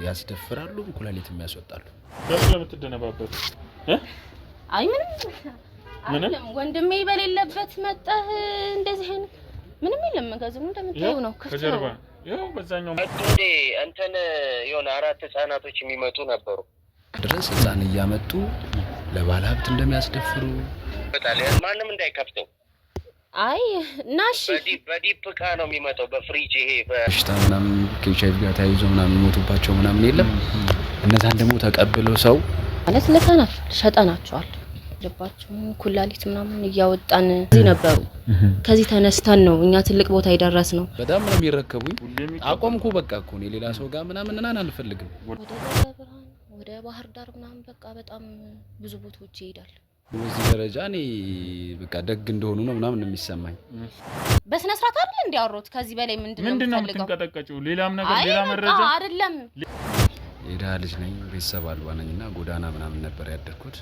ያስደፍራሉ፣ ኩላሊትም ያስወጣሉ። ለምን ተደነባበት? አይ ምንም ወንድሜ በሌለበት መጣህ እንደዚህ አይነት ምንም የለም። ጋዝሙ እንደምታየው ነው ከጀርባ ያው በዛኛው እንዴ እንትን የሆነ 4 ህፃናቶች የሚመጡ ነበሩ ድረስ ህፃን እያመጡ ለባለ ሀብት እንደሚያስደፍሩ በጣም ማንንም እንዳይከፍተው። አይ ናሽ በዲፕ ዕቃ ነው የሚመጣው በፍሪጅ ይሄ በሽታ ምናምን ከኤችአይቪ ጋር ተያይዞ ምናምን ሞቱባቸው ምናምን የለም። እነዛን ደግሞ ተቀብለው ሰው ማለት ለካናት ሸጠናቸዋል። ልባቸውን ኩላሊት ምናምን እያወጣን እዚህ ነበሩ። ከዚህ ተነስተን ነው እኛ ትልቅ ቦታ ይደረስ ነው። በጣም ነው የሚረከቡኝ። አቆምኩ በቃ እኮ ነው ሌላ ሰው ጋር ምናምን አልፈልግም። ወደ ባህር ዳር ምናምን በቃ በጣም ብዙ ቦታዎች ይሄዳል። በዚህ ደረጃ እኔ በቃ ደግ እንደሆኑ ነው ምናምን የሚሰማኝ። በስነ ስርዓት አይደል እንዲያወሩት ከዚህ በላይ ምንድነው የምትንቀጠቀጭው? ሌላም ነገር ሌላ መረጃ አይደለም። የድሃ ልጅ ነኝ፣ ቤተሰብ አልባ ነኝና ጎዳና ምናምን ነበር ያደርኩት።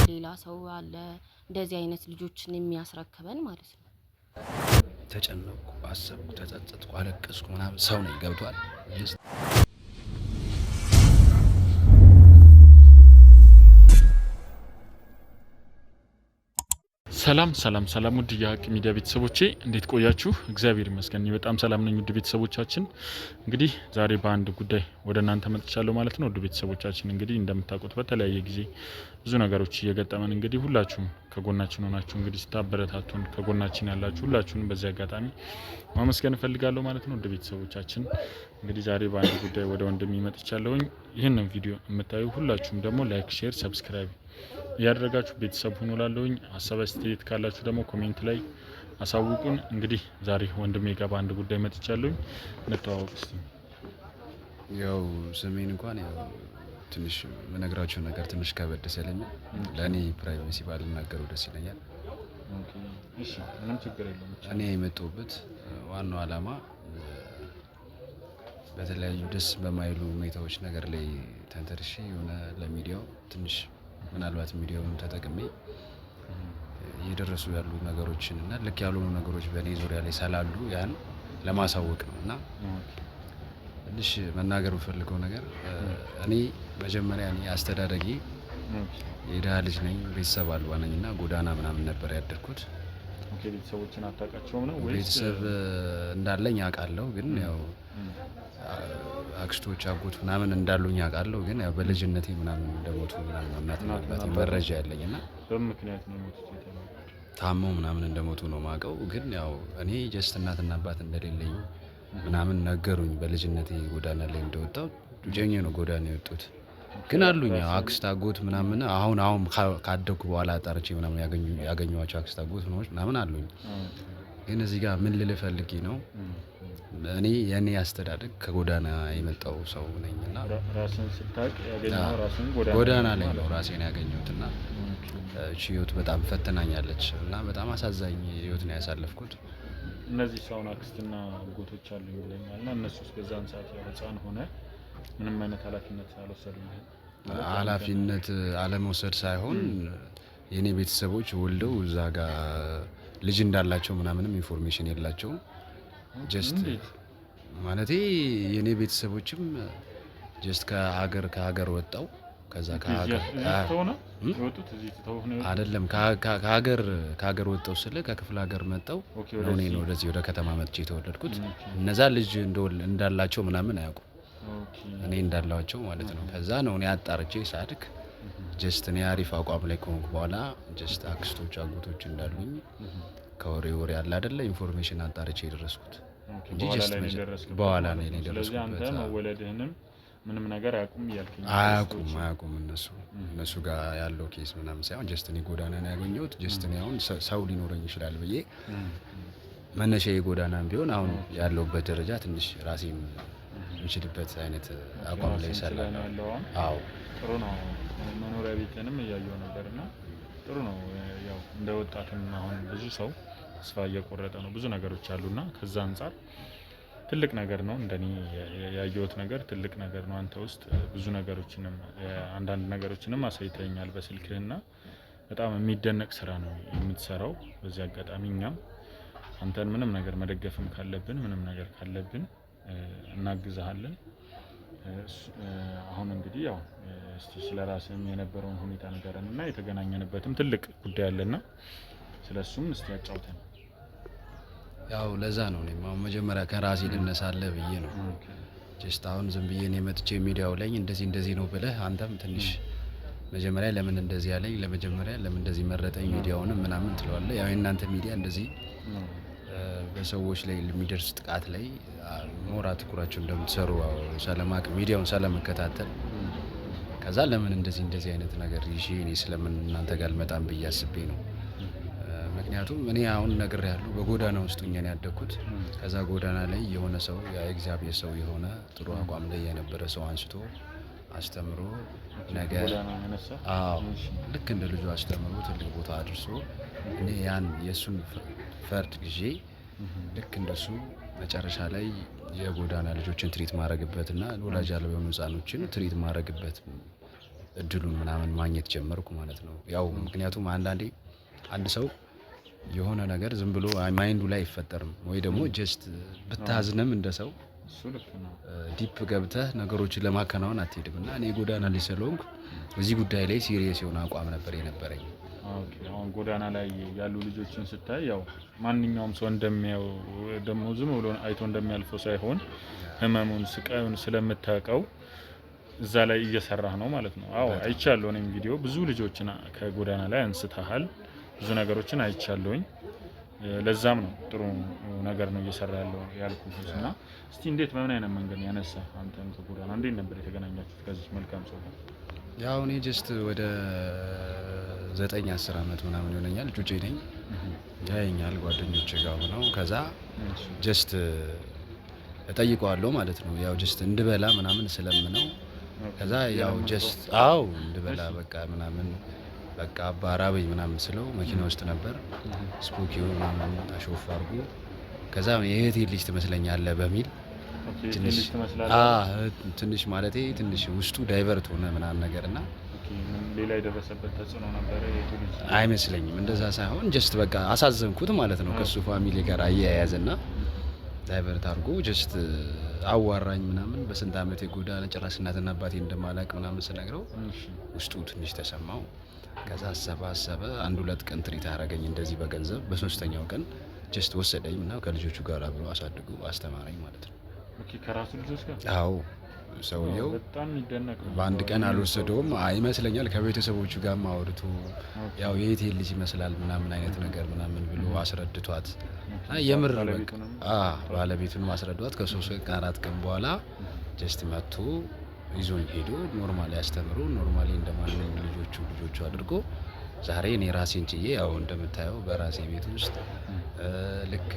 ሌላ ሰው አለ እንደዚህ አይነት ልጆችን የሚያስረክበን ማለት ነው። ተጨነቅኩ፣ አሰብኩ፣ ተጸጸትኩ፣ አለቀስኩ ምናምን ሰው ነኝ ገብቷል። ሰላም ውድ የሀቅ ሚዲያ ቤተሰቦቼ እንዴት ቆያችሁ? እግዚአብሔር ይመስገን በጣም ሰላም ነኝ። ውድ ቤተሰቦቻችን እንግዲህ ዛሬ በአንድ ጉዳይ ወደ እናንተ መጥቻለሁ ማለት ነው። ውድ ቤተሰቦቻችን እንግዲህ እንደምታውቁት በተለያየ ጊዜ ብዙ ነገሮች እየገጠመን እንግዲህ ሁላችሁም ከጎናችን ሆናችሁ እንግዲህ ስታበረታቱን ከጎናችን ያላችሁ ሁላችሁንም በዚህ አጋጣሚ ማመስገን እፈልጋለሁ ማለት ነው። ውድ ቤተሰቦቻችን እንግዲህ ዛሬ በአንድ ጉዳይ ወደ ወንድሜ መጥቻለሁኝ። ይሄንን ቪዲዮ የምታዩ ሁላችሁም ደግሞ ላይክ፣ ሼር፣ ሰብስክራይብ ያደረጋችሁ ቤተሰብ ሁኑ ላለሁኝ። ሀሳብ አስተያየት ካላችሁ ደግሞ ኮሜንት ላይ አሳውቁን። እንግዲህ ዛሬ ወንድሜ ጋር በአንድ ጉዳይ መጥቻለሁኝ። እንተዋወቅ እስቲ። ያው ስሜን እንኳን ያው ትንሽ መነግራችሁ ነገር ትንሽ ከበድ ስለሚል ለኔ ፕራይቬሲ ባልናገረው ደስ ይለኛል። ኦኬ እሺ፣ ምንም ችግር የለም። እኔ የመጣሁበት ዋናው ዓላማ በተለያዩ ደስ በማይሉ ሁኔታዎች ነገር ላይ ተንተርሼ የሆነ ለሚዲያው ትንሽ ምናልባት ሚዲያውን ተጠቅሜ እየደረሱ ያሉ ነገሮችን እና ልክ ያልሆኑ ነገሮች በእኔ ዙሪያ ላይ ስላሉ ያን ለማሳወቅ ነው። እና ትንሽ መናገር የምፈልገው ነገር እኔ መጀመሪያ አስተዳደጌ የድሃ ልጅ ነኝ፣ ቤተሰብ አልባ ነኝና ጎዳና ምናምን ነበር ያደርኩት። ኦኬ ቤተሰቦችን አታውቃቸውም ነው ወይስ? ቤተሰብ እንዳለኝ አውቃለሁ፣ ግን ያው አክስቶች አጎት ምናምን እንዳሉኝ አውቃለሁ፣ ግን ያው በልጅነቴ ምናምን እንደሞቱ ምናምን እናትና አባቴ መረጃ ያለኝና በምክንያት ነው የሞቱት የተባለው ታመው ምናምን እንደሞቱ ነው ማውቀው። ግን ያው እኔ ጀስት እናትና አባት እንደሌለኝ ምናምን ነገሩኝ። በልጅነቴ ጎዳና ላይ እንደወጣው ዱጀኛ ነው ጎዳና የወጡት። ግን አሉኝ አክስት አጎት ምናምን አሁን ካደኩ በኋላ አጣርቼ ምናምን ያገኘኋቸው አክስት አጎት ምናምን አሉኝ። ግን እዚህ ጋር ምን ልል ፈልጌ ነው እኔ የኔ አስተዳደግ ከጎዳና የመጣው ሰው ነኝና ራስን ስታቅ ያገኘው ራስን ጎዳና ላይ ነው ራሴን ያገኘሁትና ህይወት በጣም ፈተናኛለች እና በጣም አሳዛኝ ህይወት ነው ያሳለፍኩት። እነዚህ ሰውን አክስትና አጎቶች አሉኝ ብለኛልና እነሱስ በዛን ሰዓት ያው ህፃን ሆነ ምንም አይነት ኃላፊነት አልወሰዱም? ኃላፊነት አለመውሰድ ሳይሆን የኔ ቤተሰቦች ወልደው እዛ ጋር ልጅ እንዳላቸው ምናምንም ኢንፎርሜሽን የላቸውም። ጀስት ማለቴ የኔ ቤተሰቦችም ጀስት ከሀገር ወጣው ከዛ አይደለም ከሀገር ወጣው ስለ ከክፍለ ሀገር መጣው ነው እኔ ነው ወደዚህ ወደ ከተማ መጥቼ የተወለድኩት። እነዛ ልጅ እንዳላቸው ምናምን አያውቁም፣ እኔ እንዳላቸው ማለት ነው። ከዛ ነው እኔ አጣርቼ ሳድግ ጀስት እኔ አሪፍ አቋም ላይ ከሆንኩ በኋላ ጀስት አክስቶች አጎቶች እንዳሉኝ ከወሬ ያለ አይደለ ኢንፎርሜሽን አጣርቼ የደረስኩት እንጂ ጀስት በኋላ ነው የደረስኩት። አንተ መወለድህንም ምንም ነገር አያውቁም እያልከኝ? አያውቁም እነሱ ጋር ያለው ኬስ ምናምን ሳይሆን ጀስት እኔ ጎዳና ነው ያገኘሁት። ጀስት እኔ አሁን ሰው ሊኖረኝ ይችላል ብዬ መነሻዬ ጎዳናም ቢሆን አሁን ያለውበት ደረጃ ትንሽ ራሴን የምችልበት አይነት አቋም ላይ ሰላም። አዎ ጥሩ ነው። መኖሪያ ቤትንም እያየሁ ነበርና ጥሩ ነው። ያው እንደ ወጣትም አሁን ብዙ ሰው ተስፋ እየቆረጠ ነው። ብዙ ነገሮች አሉና ከዛ አንፃር ትልቅ ነገር ነው። እንደኔ ያየሁት ነገር ትልቅ ነገር ነው። አንተ ውስጥ ብዙ ነገሮችንም አንዳንድ ነገሮችንም አሳይተኛል በስልክህና በጣም የሚደነቅ ስራ ነው የምትሰራው። በዚህ አጋጣሚ እኛም አንተን ምንም ነገር መደገፍም ካለብን ምንም ነገር ካለብን እናግዛለን። አሁን እንግዲህ ያው እስቲ ስለራስህም የነበረውን ሁኔታ ንገረን እና የተገናኘንበትም ትልቅ ጉዳይ አለና ስለሱም እስቲ ያጫውተን። ያው ለዛ ነው እኔም አሁን መጀመሪያ ከራሴ ልነሳለህ ብዬ ነው። ጀስት አሁን ዝም ብዬ እኔ መጥቼ ሚዲያው ላይ እንደዚህ ነው ብለህ አንተም ትንሽ መጀመሪያ ለምን እንደዚህ ያለኝ ለመጀመሪያ ለምን እንደዚህ መረጠኝ ሚዲያውንም ምናምን ትለዋለህ። ያው የእናንተ ሚዲያ እንደዚህ በሰዎች ላይ የሚደርስ ጥቃት ላይ ሞራ ትኩራቸው እንደምትሰሩ ሰለማቅ ሚዲያውን ሰለመከታተል ከዛ ለምን እንደዚህ አይነት ነገር ይዤ እኔ ስለምን እናንተ ጋር አልመጣም ብዬ አስቤ ነው። ምክንያቱም እኔ አሁን ነገር ያለው በጎዳና ውስጥ ሆኜ ነው ያደግኩት። ከዛ ጎዳና ላይ የሆነ ሰው የእግዚአብሔር ሰው የሆነ ጥሩ አቋም ላይ የነበረ ሰው አንስቶ አስተምሮ ነገ ልክ እንደ ልጁ አስተምሮ ትልቅ ቦታ አድርሶ እኔ ያን የእሱን ፈርድ ጊዜ ልክ እንደሱ መጨረሻ ላይ የጎዳና ልጆችን ትሪት ማድረግበትና ወላጅ አልባ የሆኑ ህጻኖችን ትሪት ማድረግበት እድሉን ምናምን ማግኘት ጀመርኩ ማለት ነው። ያው ምክንያቱም አንዳንዴ አንድ ሰው የሆነ ነገር ዝም ብሎ ማይንዱ ላይ አይፈጠርም ወይ ደግሞ ጀስት ብታዝንም እንደ ሰው ዲፕ ገብተህ ነገሮችን ለማከናወን አትሄድም እና እኔ ጎዳና ላይ ስለሆንኩ እዚህ ጉዳይ ላይ ሲሪየስ የሆነ አቋም ነበር የነበረኝ። አሁን ጎዳና ላይ ያሉ ልጆችን ስታይ ያው ማንኛውም ሰው እንደሚያው ደግሞ ዝም ብሎ አይቶ እንደሚያልፈው ሳይሆን ህመሙን ስቃዩን ስለምታውቀው እዛ ላይ እየሰራህ ነው ማለት ነው። አዎ አይቻለሁ። እኔም ቪዲዮ ብዙ ልጆችን ከጎዳና ላይ አንስተሃል፣ ብዙ ነገሮችን አይቻለሁኝ። ለዛም ነው ጥሩ ነገር ነው እየሰራ ያለው ያልኩትና እስቲ እንዴት በምን አይነት መንገድ ያነሳ አንተም ከጎዳና እንዴት ነበር የተገናኛችሁት ከዚህ መልካም ሰው ጋር? ያው እኔ ጀስት ወደ 9-10 አመት ምናምን ይሆነኛል። ጁጄ ነኝ ያየኛል ጓደኞቼ ጋር ሆነው ከዛ ጀስት እጠይቀዋለሁ ማለት ነው። ያው ጀስት እንድበላ ምናምን ስለምነው ከዛ ያው ጀስት እንድበላ በቃ ምናምን በቃ አባራበኝ ምናምን ስለው መኪና ውስጥ ነበር ስፖኪው ምናምን አሾፍ አድርጎ ከዛ የእህቴ ልጅ ትመስለኛለህ በሚል ትንሽ ማለቴ ትንሽ ውስጡ ዳይቨርት ሆነ ምናምን ነገርና ሌላ የደረሰበት ተጽዕኖ ነበር የቱ ልጅ አይመስለኝም። እንደዛ ሳይሆን ጀስት በቃ አሳዘንኩት ማለት ነው። ከሱ ፋሚሊ ጋር አያያዝና ዳይቨርት አድርጎ ጀስት አዋራኝ ምናምን በስንት አመት የጎዳና ጭራሽ እናትና አባቴ እንደማላቅ ምናምን ስነግረው ውስጡ ትንሽ ተሰማው። ከዛ አሰበ 1-2 ቀን ትሪት አደረገኝ እንደዚህ በገንዘብ። በሶስተኛው ቀን ጀስት ወሰደኝ እና ከልጆቹ ጋር አብሮ አሳድጎ አስተማረኝ ማለት ነው። ኦኬ ከራሱ ልጆች ጋር? አዎ ሰውየው በጣም ይደነቅ ነው። በአንድ ቀን አልወሰደውም አይመስለኛል። ከቤተሰቦቹ ጋር አውርቶ ያው የእህቴ ልጅ ይመስላል ምናምን አይነት ነገር ምናምን ብሎ አስረድቷት የምር ባለቤቱን ማስረዷት ከ3-4 ቀን በኋላ ጀስት መጥቶ ይዞኝ ሄዶ ኖርማሊ አስተምሮ ኖርማሊ እንደማንኛውም ልጆቹ አድርጎ ዛሬ እኔ ራሴን ችዬ ያው እንደምታየው በራሴ ቤት ውስጥ ልክ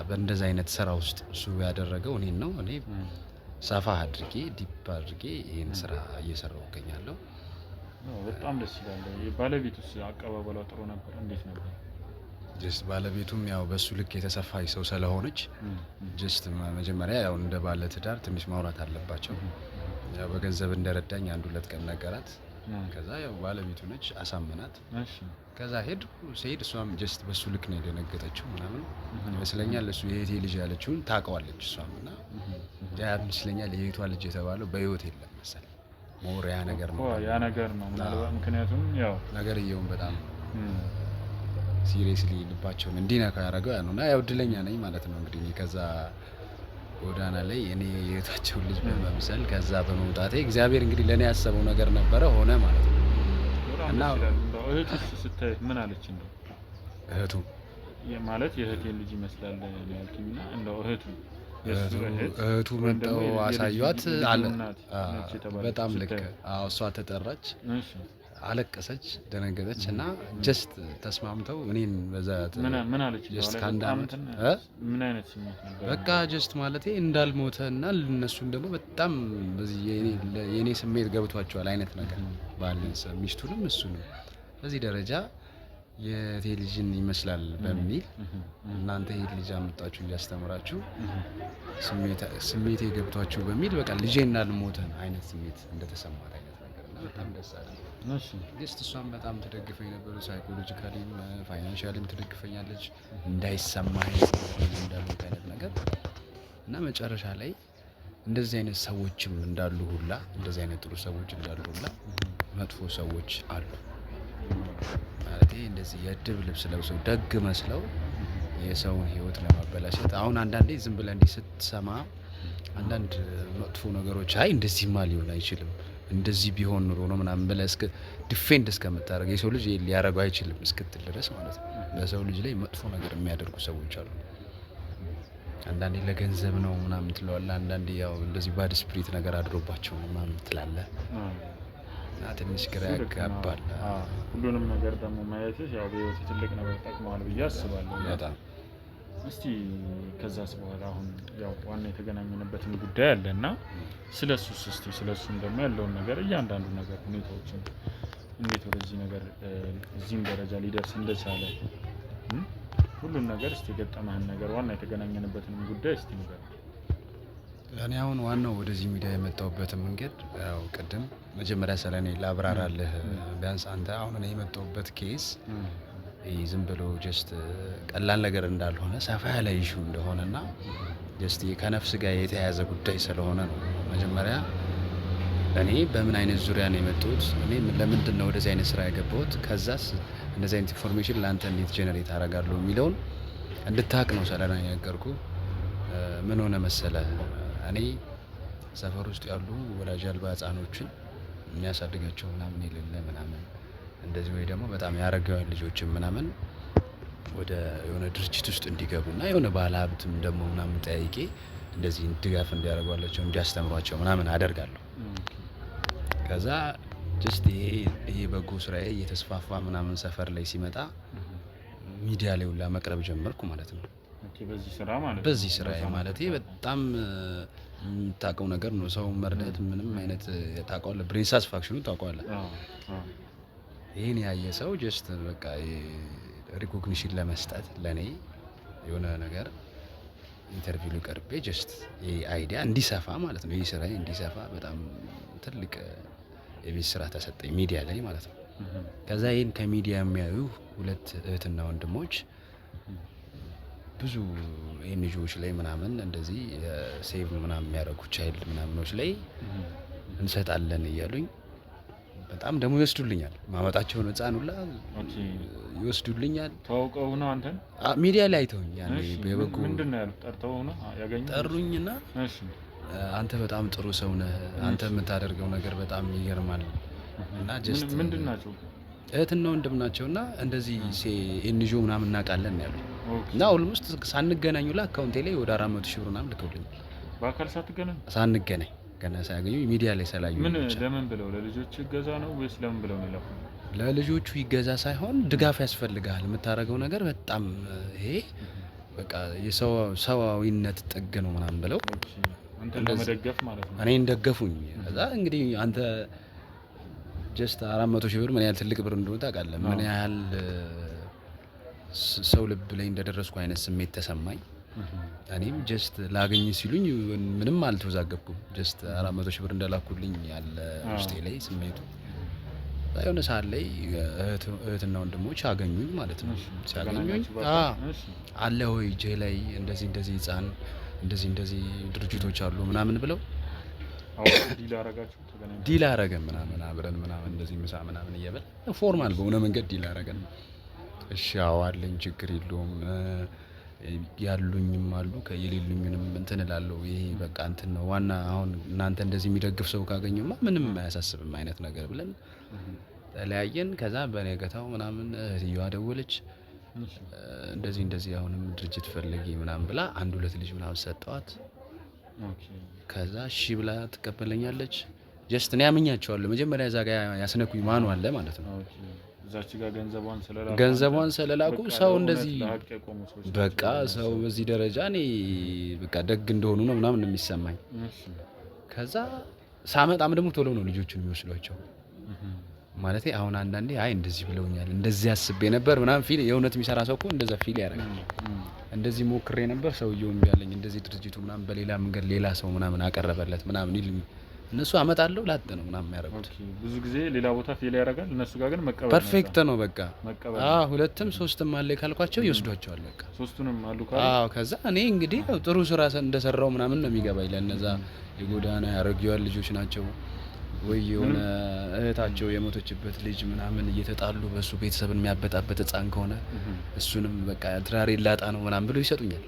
በእንደዛ አይነት ስራ ውስጥ እሱ ያደረገው እኔን ነው። እኔ ሰፋ አድርጌ ዲፕ አድርጌ ይሄን ስራ እየሰራሁ እገኛለሁ። በጣም ደስ ይላል። ባለቤቱስ አቀባበሏ ጥሩ ነበር? እንዴት ነበር? ጀስት ባለቤቱም ያው በሱ ልክ የተሰፋች ሰው ስለሆነች ጀስት መጀመሪያ ያው እንደ ባለ ትዳር ትንሽ ማውራት አለባቸው። ያው በገንዘብ እንደረዳኝ 1-2 ቀን ነገራት። ከዛ ያው ባለቤቱ ነች አሳመናት። ከዛ ስሄድ እሷም ጀስት በሱ ልክ ነው የደነገጠችው ምናምን ይመስለኛል። እሱ የእህቴ ልጅ ያለችውን ታውቀዋለች እሷም እና ያ ይመስለኛል የእህቷ ልጅ የተባለው በህይወት የለም መሰለኝ። ሞር ያ ነገር ነው ምክንያቱም ያው ነገርየውን በጣም ሲሪየስሊ ልባቸውን እንዲነካ ያደረገው ያ ነውና ያው እድለኛ ነኝ ማለት ነው። እንግዲህ ከዛ ጎዳና ላይ እኔ የእህታቸውን ልጅ በመምሰል ከዛ በመውጣቴ እግዚአብሔር እንግዲህ ለእኔ ያሰበው ነገር ነበረ ሆነ ማለት ነው። እና እህቱስ ስታይ ምን አለች? እንደው እህቱ ማለት የእህቴን ልጅ ይመስላል ያልኩኝና እንደው እህቱ መጣው አሳዩት አለ። በጣም ልክ እሷ ተጠራች፣ አለቀሰች፣ ደነገጠች እና ጀስት ተስማምተው እኔን በዛ ምን አለች? ጀስት ከአንድ አመት ምን አይነት ስሜት ነበር? በቃ ጀስት ማለቴ እንዳልሞተ እና እነሱን ደግሞ በጣም በዚህ የኔ ስሜት ገብቷቸዋል አይነት ነገር ባለንስ ሚስቱንም እሱንም በዚህ ደረጃ የእህቴ ልጅን ይመስላል በሚል እናንተ ይሄ ልጅ አመጣችሁ እያስተምራችሁ ስሜቴ ገብቷችሁ በሚል በቃ ልጄ እንዳልሞተ አይነት ስሜት እንደተሰማት አይነት ነገር እና በጣም ደስ አለኝ። ጀስት እሷም በጣም ተደግፈኝ ነበር። ሳይኮሎጂካሊም ፋይናንሻሊም ትደግፈኛለች እንዳይሰማኝ እንዳልሞት አይነት ነገር እና መጨረሻ ላይ እንደዚህ አይነት ሰዎችም እንዳሉ ሁላ እንደዚህ አይነት ጥሩ ሰዎች እንዳሉ ሁላ መጥፎ ሰዎች አሉ ማለት እንደዚህ የድብ ልብስ ለብሰው ደግ መስለው የሰውን ህይወት ለማበላሸት አሁን አንዳንዴ ዝም ብለህ እንዲህ ስትሰማ አንዳንድ መጥፎ ነገሮች አይ እንደዚህማ ሊሆን አይችልም እንደዚህ ቢሆን ኑሮ ነው ምናምን ብለህ እስከ ዲፌንድ እስከምታደርግ የሰው ልጅ ሊያደርገው አይችልም እስክትል ድረስ ማለት ነው በሰው ልጅ ላይ መጥፎ ነገር የሚያደርጉ ሰዎች አሉ አንዳንዴ ለገንዘብ ነው ምናምን ትለዋለህ አንዳንዴ ያው እንደዚህ ባድ ስፒሪት ነገር አድሮባቸው ምናምን ትላለህ እና ትንሽ ግራ ያጋባል ሁሉንም ነገር ደግሞ ማየትሽ ያው በህይወት ትልቅ ነገር ጠቅመዋል ብዬ አስባለሁ በጣም እስቲ ከዛስ በኋላ አሁን ያው ዋና የተገናኘንበትን ጉዳይ አለና ስለሱስ እስቲ ስለሱም ደግሞ ያለውን ነገር እያንዳንዱ ነገር ሁኔታዎችን እንዴት ወደዚህ ነገር እዚህም ደረጃ ሊደርስ እንደቻለ ሁሉን ነገር እስቲ ገጠመህን ነገር ዋና የተገናኘንበትን ጉዳይ እስቲ ንገር እኔ አሁን ዋናው ወደዚህ ሚዲያ የመጣሁበት መንገድ ያው ቀደም መጀመሪያ ስለኔ ላብራራለህ ቢያንስ አንተ አሁን እኔ የመጣሁበት ኬስ ዝም ብሎ ጀስት ቀላል ነገር እንዳልሆነ ሰፋ ያለ ኢሹ እንደሆነና ጀስት ከነፍስ ጋር የተያያዘ ጉዳይ ስለሆነ ነው መጀመሪያ እኔ በምን አይነት ዙሪያ ነው የመጣሁት እኔ ለምንድን ነው ወደዚህ አይነት ስራ የገባሁት ከዛስ እንደዚህ አይነት ኢንፎርሜሽን ላንተ እንዴት ጄነሬት አደርጋለሁ የሚለውን እንድታቅ ነው ሰለና ያገርኩ ምን ሆነ መሰለ እኔ ሰፈር ውስጥ ያሉ ወላጅ አልባ ህጻኖችን የሚያሳድጋቸው ምናምን የሌለ ምናምን እንደዚህ ወይ ደግሞ በጣም ያረጋው ልጆችን ምናምን ወደ የሆነ ድርጅት ውስጥ እንዲገቡና የሆነ ባለሀብትም ደግሞ ምናምን ጠይቄ እንደዚህ ድጋፍ እንዲያደርጓላቸው እንዲያስተምሯቸው ምናምን አደርጋለሁ ከዛ ጀስት ይሄ በጎ ስራዬ እየተስፋፋ ምናምን ሰፈር ላይ ሲመጣ ሚዲያ ላይ ሁላ መቅረብ ጀመርኩ ማለት ነው በዚህ ስራ ማለት በጣም የምታውቀው ነገር ነው ሰው መርዳት ምንም አይነት ታውቀዋለህ ብሬን ሳቲስፋክሽኑ ታውቀዋለህ ይሄን ያየ ሰው ጀስት በቃ ሪኮግኒሽን ለመስጠት ለኔ የሆነ ነገር ኢንተርቪው ላይ ቀርቤ ጀስት ይሄ አይዲያ እንዲሰፋ ማለት ነው ይሄ ስራዬ እንዲሰፋ በጣም ትልቅ የቤት ስራ ተሰጠኝ ሚዲያ ላይ ማለት ነው ከዛ ይሄን ከሚዲያ የሚያዩ ሁለት እህትና ወንድሞች ብዙ ኤንጂኦዎች ላይ ምናምን እንደዚህ ሴቭ ምናምን የሚያደርጉ ቻይልድ ምናምኖች ላይ እንሰጣለን እያሉኝ በጣም ደግሞ ይወስዱልኛል ማመጣቸውን ህፃን ሁላ ይወስዱልኛል ታውቀው ነው አንተን ሚዲያ ላይ አይተውኝ ያኔ በበጎ ምንድነው ያሉት ጠርተው ነው ያገኙ ጠሩኝና እሺ አንተ በጣም ጥሩ ሰው ነህ አንተ የምታደርገው ነገር በጣም ይገርማል እና ጀስት ምንድናቸው እህትና ወንድም ናቸውና እንደዚህ ኤንጂኦ ምናምን እናውቃለን ያሉት እና ኦልሞስት ሳንገናኙ አካውንቴ ላይ ወደ 400 ሺህ ብር ምናምን ልከውልኛል በአካል ሳንገናኝ ገና ሳያገኙ ሚዲያ ላይ ሰላዩ ምን ለምን ብለው ለልጆቹ ይገዛ ነው ወይስ ለምን ብለው ነው የላኩ ለልጆቹ ይገዛ ሳይሆን ድጋፍ ያስፈልጋል የምታደርገው ነገር በጣም ይሄ በቃ የሰዋዊነት ጥግ ነው ምናምን ብለው አንተ ለመደገፍ ማለት ነው እኔን ደገፉኝ ከዛ እንግዲህ አንተ ጀስት 400 ሺህ ብር ምን ያህል ትልቅ ብር እንደሆነ ታውቃለህ ምን ያህል ሰው ልብ ላይ እንደደረስኩ አይነት ስሜት ተሰማኝ እኔም ጀስት ላገኝ ሲሉኝ ምንም አልተወዛገብኩም ጀስት 400 ሺህ ብር እንደላኩልኝ ያለ ውስጤ ላይ ስሜቱ የሆነ ሰዓት ላይ እህትና ወንድሞች አገኙኝ ማለት ነው ሲያገኙኝ አለ ወይ እጄ ላይ እንደዚህ ህፃን እንደዚህ ድርጅቶች አሉ ምናምን ብለው ዲል አረገን ምናምን አብረን ምናምን እንደዚህ ምሳ ምናምን እየበል ፎርማል በሆነ መንገድ ዲል አረገን እሺ አዋለኝ ችግር የለውም ያሉኝም አሉ ከየሌሉኝንም እንትን እላለሁ ይሄ በቃ እንትን ነው ዋና አሁን እናንተ እንደዚህ የሚደግፍ ሰው ካገኘማ ምንም አያሳስብም አይነት ነገር ብለን ተለያየን ከዛ በነገታው ምናምን እህትየዋ ደወለች እንደዚህ አሁንም ድርጅት ፈልጊ ምናምን ብላ አንድ ሁለት ልጅ ምናምን ሰጠዋት ከዛ እሺ ብላ ትቀበለኛለች ጀስት እኔ ያመኛቸዋለሁ መጀመሪያ እዛ ጋር ያስነኩኝ ማኑ አለ ማለት ነው እዛች ጋር ገንዘቧን ስለላኩ ሰው እንደዚህ በቃ ሰው በዚህ ደረጃ እኔ በቃ ደግ እንደሆኑ ነው ምናምን የሚሰማኝ ከዛ ሳመጣም ደግሞ ቶሎ ነው ልጆቹን የሚወስዷቸው ማለት አሁን አንዳንዴ አይ እንደዚህ ብለውኛል እንደዚህ አስቤ ነበር ምናምን ፊል የእውነት የሚሰራ ሰው እኮ እንደዛ ፊል ያደርጋል እንደዚህ ሞክሬ ነበር ሰውየው እምቢ አለኝ እንደዚህ ድርጅቱ ምናምን በሌላ መንገድ ሌላ ሰው ምናምን አቀረበለት ምናምን እነሱ አመጣለሁ ላጥ ነው ምናምን የሚያደርጉት። ብዙ ጊዜ ሌላ ቦታ ፌል ያደርጋል፣ እነሱ ጋር ግን መቀበል ፐርፌክት ነው በቃ። ሁለትም ሶስትም አለ ካልኳቸው ይወስዷቸዋል በቃ። ሶስቱንም አሉ ካሉ ከዛ እኔ እንግዲህ ጥሩ ስራ እንደሰራው ምናምን ነው የሚገባኝ። ለነዛ የጎዳና ያረጊዋል ልጆች ናቸው ወይ የሆነ እህታቸው የሞተችበት ልጅ ምናምን እየተጣሉ በሱ ቤተሰብን የሚያበጣበት ህፃን ከሆነ እሱንም በቃ ትራሪ ላጣ ነው ምናምን ብሎ ይሰጡኛል።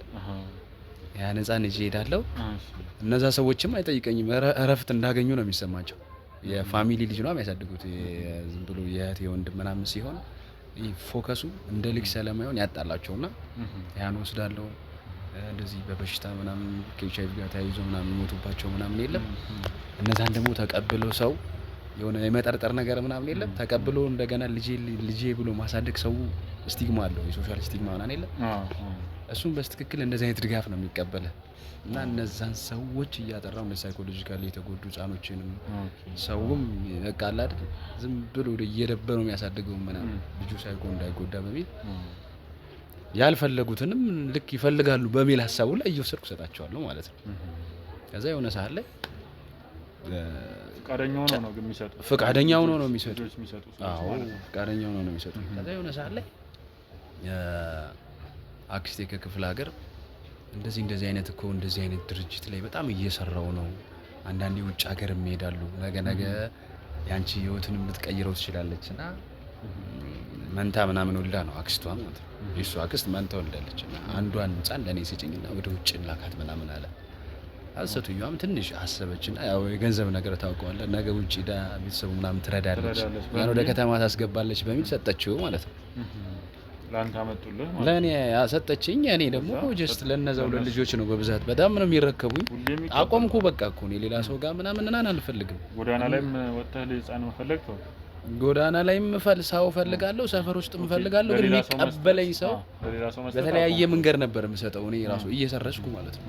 ያን ህፃን እጄ ሄዳለሁ። እነዛ ሰዎችም አይጠይቀኝም፣ እረፍት እንዳገኙ ነው የሚሰማቸው። የፋሚሊ ልጅ ነው የሚያሳድጉት። ዝም ብሎ የእህት የወንድም ምናምን ሲሆን ፎከሱ እንደ ልጅ ስለማይሆን ያጣላቸውና ያን ወስዳለሁ። እንደዚህ በበሽታ ምናምን ከኤችአይቪ ጋር ተያይዞ ምናምን የሚሞቱባቸው ምናምን የለም። እነዛን ደግሞ ተቀብሎ ሰው የሆነ የመጠርጠር ነገር ምናምን የለም ተቀብሎ እንደገና ልጄ ብሎ ማሳደግ ሰው ስቲግማ አለው፣ የሶሻል ስቲግማ ምናምን የለም። እሱም በስትክክል እንደዚህ አይነት ድጋፍ ነው የሚቀበለ እና እነዛን ሰዎች እያጠራው እንደ ሳይኮሎጂካሊ የተጎዱ ህጻኖችንም ሰውም በቃ አለ አይደል ዝም ብሎ እየደበረው የሚያሳድገው ምናምን ልጁ ሳይኮ እንዳይጎዳ በሚል ያልፈለጉትንም ልክ ይፈልጋሉ በሚል ሀሳቡ ላይ እየወሰድኩ ሰጣቸዋለሁ ማለት ነው። ከዛ የሆነ ሰዓት ላይ ፍቃደኛ ሆኖ ነው የሚሰጡት። ፍቃደኛ ሆኖ ነው የሚሰጡት። አዎ ፍቃደኛ ሆኖ ነው የሚሰጡት። ከዛ የሆነ ሰዓት ላይ አክስቴ ከክፍለ ሀገር እንደዚህ አይነት እኮ እንደዚህ አይነት ድርጅት ላይ በጣም እየሰራው ነው። አንዳንዴ ውጭ ሀገር ይሄዳሉ። ነገ ያንቺ ህይወትን ልትቀይረው ትችላለች እና መንታ ምናምን ወልዳ ነው አክስቷ ማለት ነው። የእሱ አክስት መንታ ወልዳለች እና አንዷን ህፃን ለእኔ ስጭኝና ወደ ውጭ ላካት ምናምን አለ። አሰቱኛም ትንሽ አሰበችና ያው የገንዘብ ነገር ታውቀዋለህ፣ ነገ ውጭ ዳ ቤተሰቡ ምናምን ትረዳለች፣ ያን ወደ ከተማ ታስገባለች በሚል ሰጠችው ማለት ነው። ላንተ አመጡልህ ማለት ለኔ ያሰጠችኝ። እኔ ደግሞ ጀስት ለነዛው ለልጆች ነው በብዛት በጣም ነው የሚረከቡኝ። አቆምኩ በቃ እኮ ነው ሌላ ሰው ጋር ምናምን አልፈልግም። ጎዳና ላይም ወጥተህ ለህፃን መፈለግ ተው። ጎዳና ላይም ሰው ፈልጋለሁ፣ ሰፈር ውስጥ ፈልጋለሁ፣ ግን የሚቀበለኝ ሰው በተለያየ መንገድ ነበር የምሰጠው እኔ ራሱ እየሰረስኩ ማለት ነው።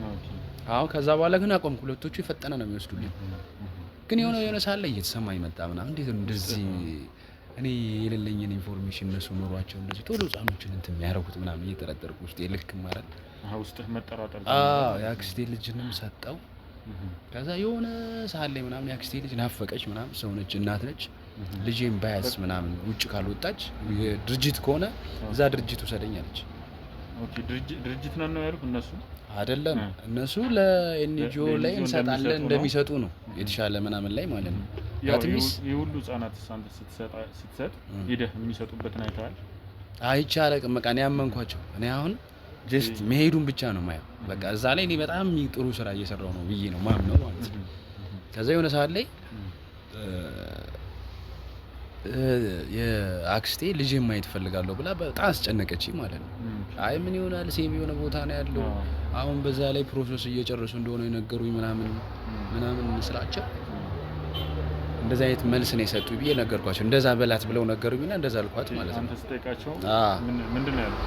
አሁን ከዛ በኋላ ግን አቆምኩ። ሁለቶቹ የፈጠነ ነው የሚወስዱልኝ። ግን የሆነ ሳለ እየተሰማኝ መጣ ምናምን እንዴት እንደዚህ እኔ የሌለኝን ኢንፎርሜሽን እነሱ ኖሯቸው እንደዚህ ቶሎ ህፃኖችን እንትን የሚያደርጉት ምናምን እየጠረጠርኩ ውስጥ የልክ ማለት ውስጥህ መጠራጠር። የአክስቴ ልጅንም ሰጠው። ከዛ የሆነ ሰዓት ላይ ምናምን የአክስቴ ልጅ ናፈቀች ምናምን፣ ሰው ነች እናት ነች። ልጄን ባያስ ምናምን ውጭ ካልወጣች ድርጅት ከሆነ እዛ ድርጅት ውሰደኝ አለች። ኦኬ ድርጅት ነው ያሉት እነሱ አይደለም። እነሱ ለኤንጂኦ ላይ እንሰጣለን እንደሚሰጡ ነው የተሻለ ምናምን ላይ ማለት ነው። ያትሚስ የሁሉ ህጻናት ሳንተ ስትሰጥ ሄደህ የሚሰጡበትን አይተሃል? አይቻልም። በቃ እኔ ያመንኳቸው እኔ አሁን ጀስት መሄዱን ብቻ ነው ማየው። በቃ እዛ ላይ እኔ በጣም ጥሩ ስራ እየሰራው ነው ብዬ ነው ማምነው ማለት ነው። ከዛ የሆነ ሰዓት ላይ የአክስቴ ልጄን ማየት ፈልጋለሁ ብላ በጣም አስጨነቀች ማለት ነው። አይ ምን ይሆናል ሴም የሆነ ቦታ ነው ያለው፣ አሁን በዛ ላይ ፕሮሰስ እየጨረሱ እንደሆነ የነገሩኝ ምናምን ስላቸው እንደዛ አይነት መልስ ነው የሰጡ ብዬ ነገርኳቸው። እንደዛ በላት ብለው ነገሩኝና እንደዛ አልኳት ማለት ነው። አንተ ስትጠይቃቸው ምንድን ነው ያሉት?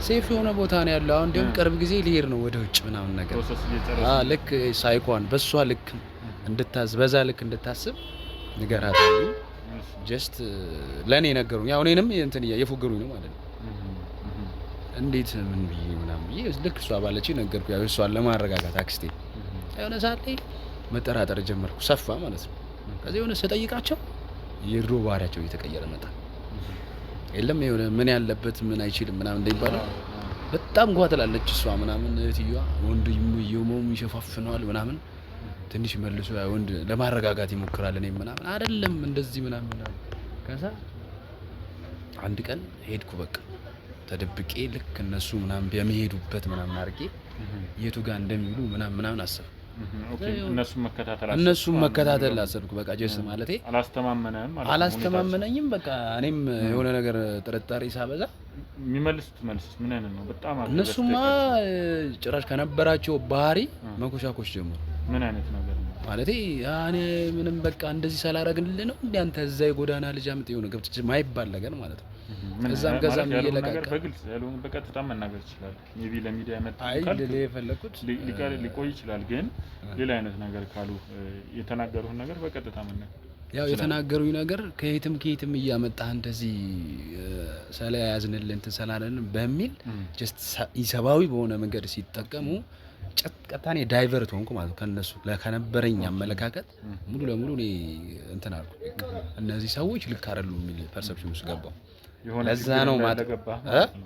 ሴፍ የሆነ ቦታ ነው ያለው፣ አሁን ደግሞ ቅርብ ጊዜ ሊሄድ ነው ወደ ውጭ ምናምን ነገር። ፕሮሰስ እየጨረሱ ልክ ሳይኳን በሷ ልክ በዛ ልክ እንድታስብ ንገራት አሉኝ። ጀስት ለኔ ነገሩኝ። ያው እኔንም እንትን የፎገሩኝ ነው ማለት ነው። እንዴት ምን ብዬ ምናምን ብዬ ልክ እሷ ባለችኝ ነገርኩ። ያው እሷን ለማረጋጋት አክስቴ የሆነ ሰዓት ላይ መጠራጠር ጀመርኩ። ሰፋ ማለት ነው። ከዚህ የሆነ ስጠይቃቸው የድሮ ባህሪያቸው እየተቀየረ መጣ። የለም የሆነ ምን ያለበት ምን አይችልም ምናምን እንደሚባለው በጣም ጓ ትላለች እሷ ምናምን። እህትየዋ ወንድየው ይሸፋፍነዋል ምናምን ትንሽ መልሶ ወንድ ለማረጋጋት ይሞክራል። እኔ ምናምን አይደለም እንደዚህ ምናምን። ከዛ አንድ ቀን ሄድኩ በቃ ተደብቄ ልክ እነሱ ምናምን በሚሄዱበት ምናምን አድርጌ የቱ ጋር እንደሚውሉ ምናምን አሰብኩ። እነሱም መከታተል አሰብኩ። በቃ ጀስት ማለቴ አላስተማመነኝም። በቃ እኔም የሆነ ነገር ጥርጣሬ ሳበዛ የሚመልሱት መልስ ምን አይነት ነው? በጣም እነሱማ ጭራሽ ከነበራቸው ባህሪ መኮሻኮሽ ጀመሩ። ምን አይነት ነገር ነው ማለቴ? እኔ ምንም በቃ እንደዚህ ሳላረግልህ ነው እንዴ አንተ እዛ የጎዳና ልጅ አምጥ የሆነ ገብት ማይባል ነገር ማለት ነው። ከዛም እየለቀቀ በግልጽ ያለው በቀጥታ መናገር ይችላል። ሜቢ ለሚዲያ መጣ ካል የፈለኩት ሊቆይ ይችላል። ግን ሌላ አይነት ነገር ካሉ የተናገሩት ነገር በቀጥታ መናገር ያው የተናገሩኝ ነገር ከየትም እያመጣህ እንደዚህ ስለያዝንልን እንትን ስላለን በሚል ጀስት ኢሰባዊ በሆነ መንገድ ሲጠቀሙ ቀጥታኔ ዳይቨርት ሆንኩ ማለት ነው ከነሱ ከነበረኝ አመለካከት ሙሉ ለሙሉ እኔ እንትን አልኩ። እነዚህ ሰዎች ልክ አይደሉም የሚል ፐርሰፕሽን ውስጥ ገባሁ። ለዛ ነው ማለት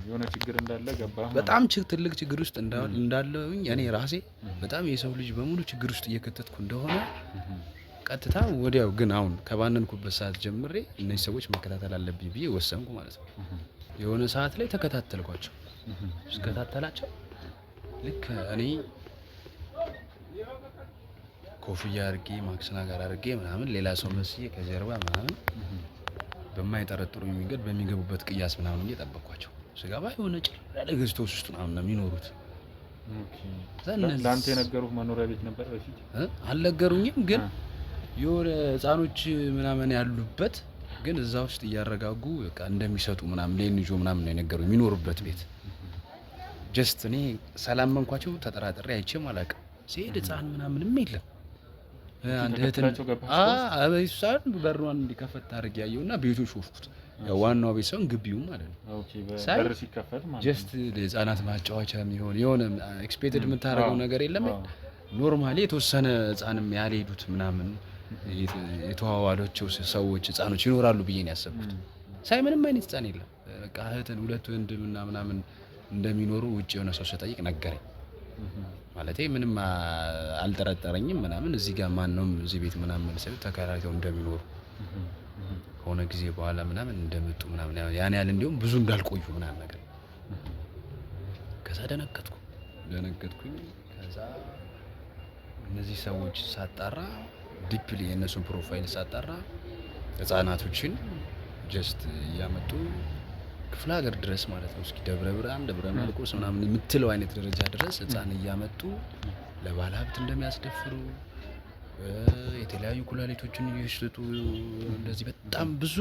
የሆነ ችግር እንዳለ ገባህ። በጣም ትልቅ ችግር ውስጥ እንዳለሁኝ እኔ ራሴ በጣም የሰው ልጅ በሙሉ ችግር ውስጥ እየከተትኩ እንደሆነ ቀጥታ ወዲያው ግን አሁን ከባነንኩበት ሰዓት ጀምሬ እነዚህ ሰዎች መከታተል አለብኝ ብዬ ወሰንኩ ማለት ነው። የሆነ ሰዓት ላይ ተከታተልኳቸው። ስከታተላቸው ልክ እኔ ኮፍያ አድርጌ ማክስና ጋር አድርጌ ምናምን ሌላ ሰው መስዬ ከጀርባ ምናምን በማይጠረጥሩኝ መንገድ በሚገቡበት ቅያስ ምናምን እየጠበቅኳቸው ስገባ የሆነ ጭር ያለ ገዝቶ ውስጥ ምናምን ነው የሚኖሩት። ለአንተ የነገሩህ መኖሪያ ቤት ነበር በፊት? አልነገሩኝም፣ ግን የሆነ ህፃኖች ምናምን ያሉበት ግን እዛ ውስጥ እያረጋጉ በቃ እንደሚሰጡ ምናምን ለንጆ ምናምን ነው የነገሩኝ የሚኖሩበት ቤት። ጀስት እኔ ሰላመንኳቸው ተጠራጥሬ አይቼም አላውቅም። ሲሄድ ህፃን ምናምንም የለም። አንድ እህታቸው አበይሳን በሩን እንዲከፈት ታርግ ያየውና ቤቱን ሾፍኩት። ያው ዋናው ቤት ሰውን ግቢው ማለት ነው። ኦኬ በር ሲከፈት ማለት ጀስት ለህፃናት ማጫወቻ የሚሆን የሆነ ኤክስፔክትድ የምታደርገው ነገር የለም። ኖርማሊ የተወሰነ ህፃንም ያልሄዱት ምናምን የተዋዋሏቸው ሰዎች ህፃኖች ይኖራሉ ብዬ ነው ያሰብኩት። ሳይ ምንም አይነት ህፃን የለም። በቃ እህትን ሁለት ወንድምና ምናምን እንደሚኖሩ ውጭ የሆነ ሰው ሲጠይቅ ነገረኝ። ማለቴ ምንም አልጠረጠረኝም ምናምን። እዚህ ጋር ማን ነው እዚህ ቤት ምናምን ሰው ተከራይተው እንደሚኖሩ ከሆነ ጊዜ በኋላ ምናምን እንደመጡ ምናምን ያን ያህል እንዲሁም ብዙ እንዳልቆዩ ምናምን ነገር። ከዛ ደነገጥኩኝ። ከዛ እነዚህ ሰዎች ሳጣራ ዲፕሊ የእነሱን ፕሮፋይል ሳጣራ ህፃናቶችን ጀስት እያመጡ ክፍለ ሀገር ድረስ ማለት ነው እስኪ ደብረ ብርሃን ደብረ ማርቆስ ምናምን የምትለው አይነት ደረጃ ድረስ ህፃን እያመጡ ለባለ ሀብት እንደሚያስደፍሩ የተለያዩ ኩላሊቶችን እየሸጡ እንደዚህ በጣም ብዙ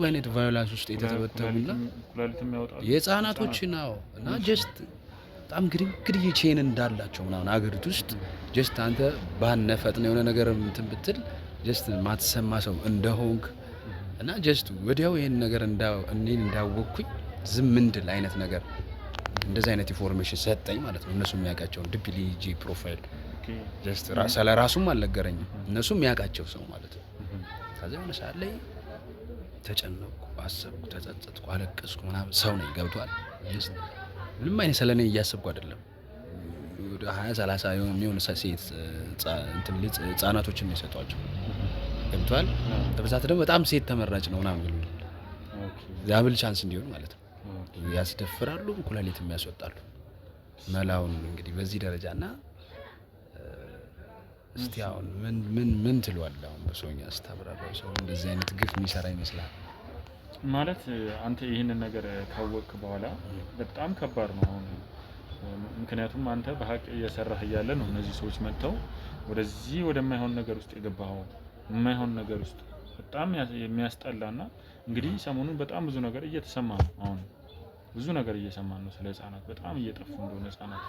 አይነት ቫዮላንስ ውስጥ የተተበተቡና ኩላሊትም ያወጣሉ የህፃናቶችን ነው። እና ጀስት በጣም ግድግድ ቼን እንዳላቸው ምናምን አገሪቱ ውስጥ ጀስት አንተ ባነፈጥነ የሆነ ነገር እንትን ብትል ጀስት ማትሰማ ሰው እንደሆንክ እና ጀስት ወዲያው ይሄን ነገር እንዳወቅኩኝ ዝም እንድል አይነት ነገር እንደዚህ አይነት ኢንፎርሜሽን ሰጠኝ ማለት ነው። እነሱ የሚያውቃቸው ዲፕሊ ጂ ፕሮፋይል ጀስት ስለራሱም አልነገረኝም። እነሱ የሚያውቃቸው ሰው ማለት ነው። ከዛ የሆነ ሰዓት ላይ ተጨነቅኩ፣ አሰብኩ፣ ተጸጸትኩ፣ አለቀስኩ ምናምን። ሰው ነኝ ገብቷል። ጀስት ምንም አይነት ስለኔ እያሰብኩ አይደለም። ወደ 20-30 የሚሆን ሴት እንትን ህፃናቶችን ነው የሰጧቸው ገብቷል። በብዛት ደግሞ በጣም ሴት ተመራጭ ነው ምናምን ይሉኝ ዳብል ቻንስ እንዲሆን ማለት ነው። ያስደፍራሉ፣ ኩላሊትም ያስወጣሉ። መላውን እንግዲህ በዚህ ደረጃና እስቲ አሁን ምን ትሏለህ? አሁን በሰውኛ ስታብራራው ሰው እንደዚህ አይነት ግፍ የሚሰራ ይመስላል ማለት አንተ ይህንን ነገር ካወቅክ በኋላ በጣም ከባድ ነው አሁን። ምክንያቱም አንተ በሀቅ እየሰራህ እያለ ነው እነዚህ ሰዎች መጥተው ወደዚህ ወደማይሆን ነገር ውስጥ የገባኸው። የማይሆን ነገር ውስጥ በጣም የሚያስጠላና እንግዲህ ሰሞኑን በጣም ብዙ ነገር እየተሰማ ነው። አሁን ብዙ ነገር እየሰማን ነው ስለ ህፃናት በጣም እየጠፉ እንደሆነ ህፃናት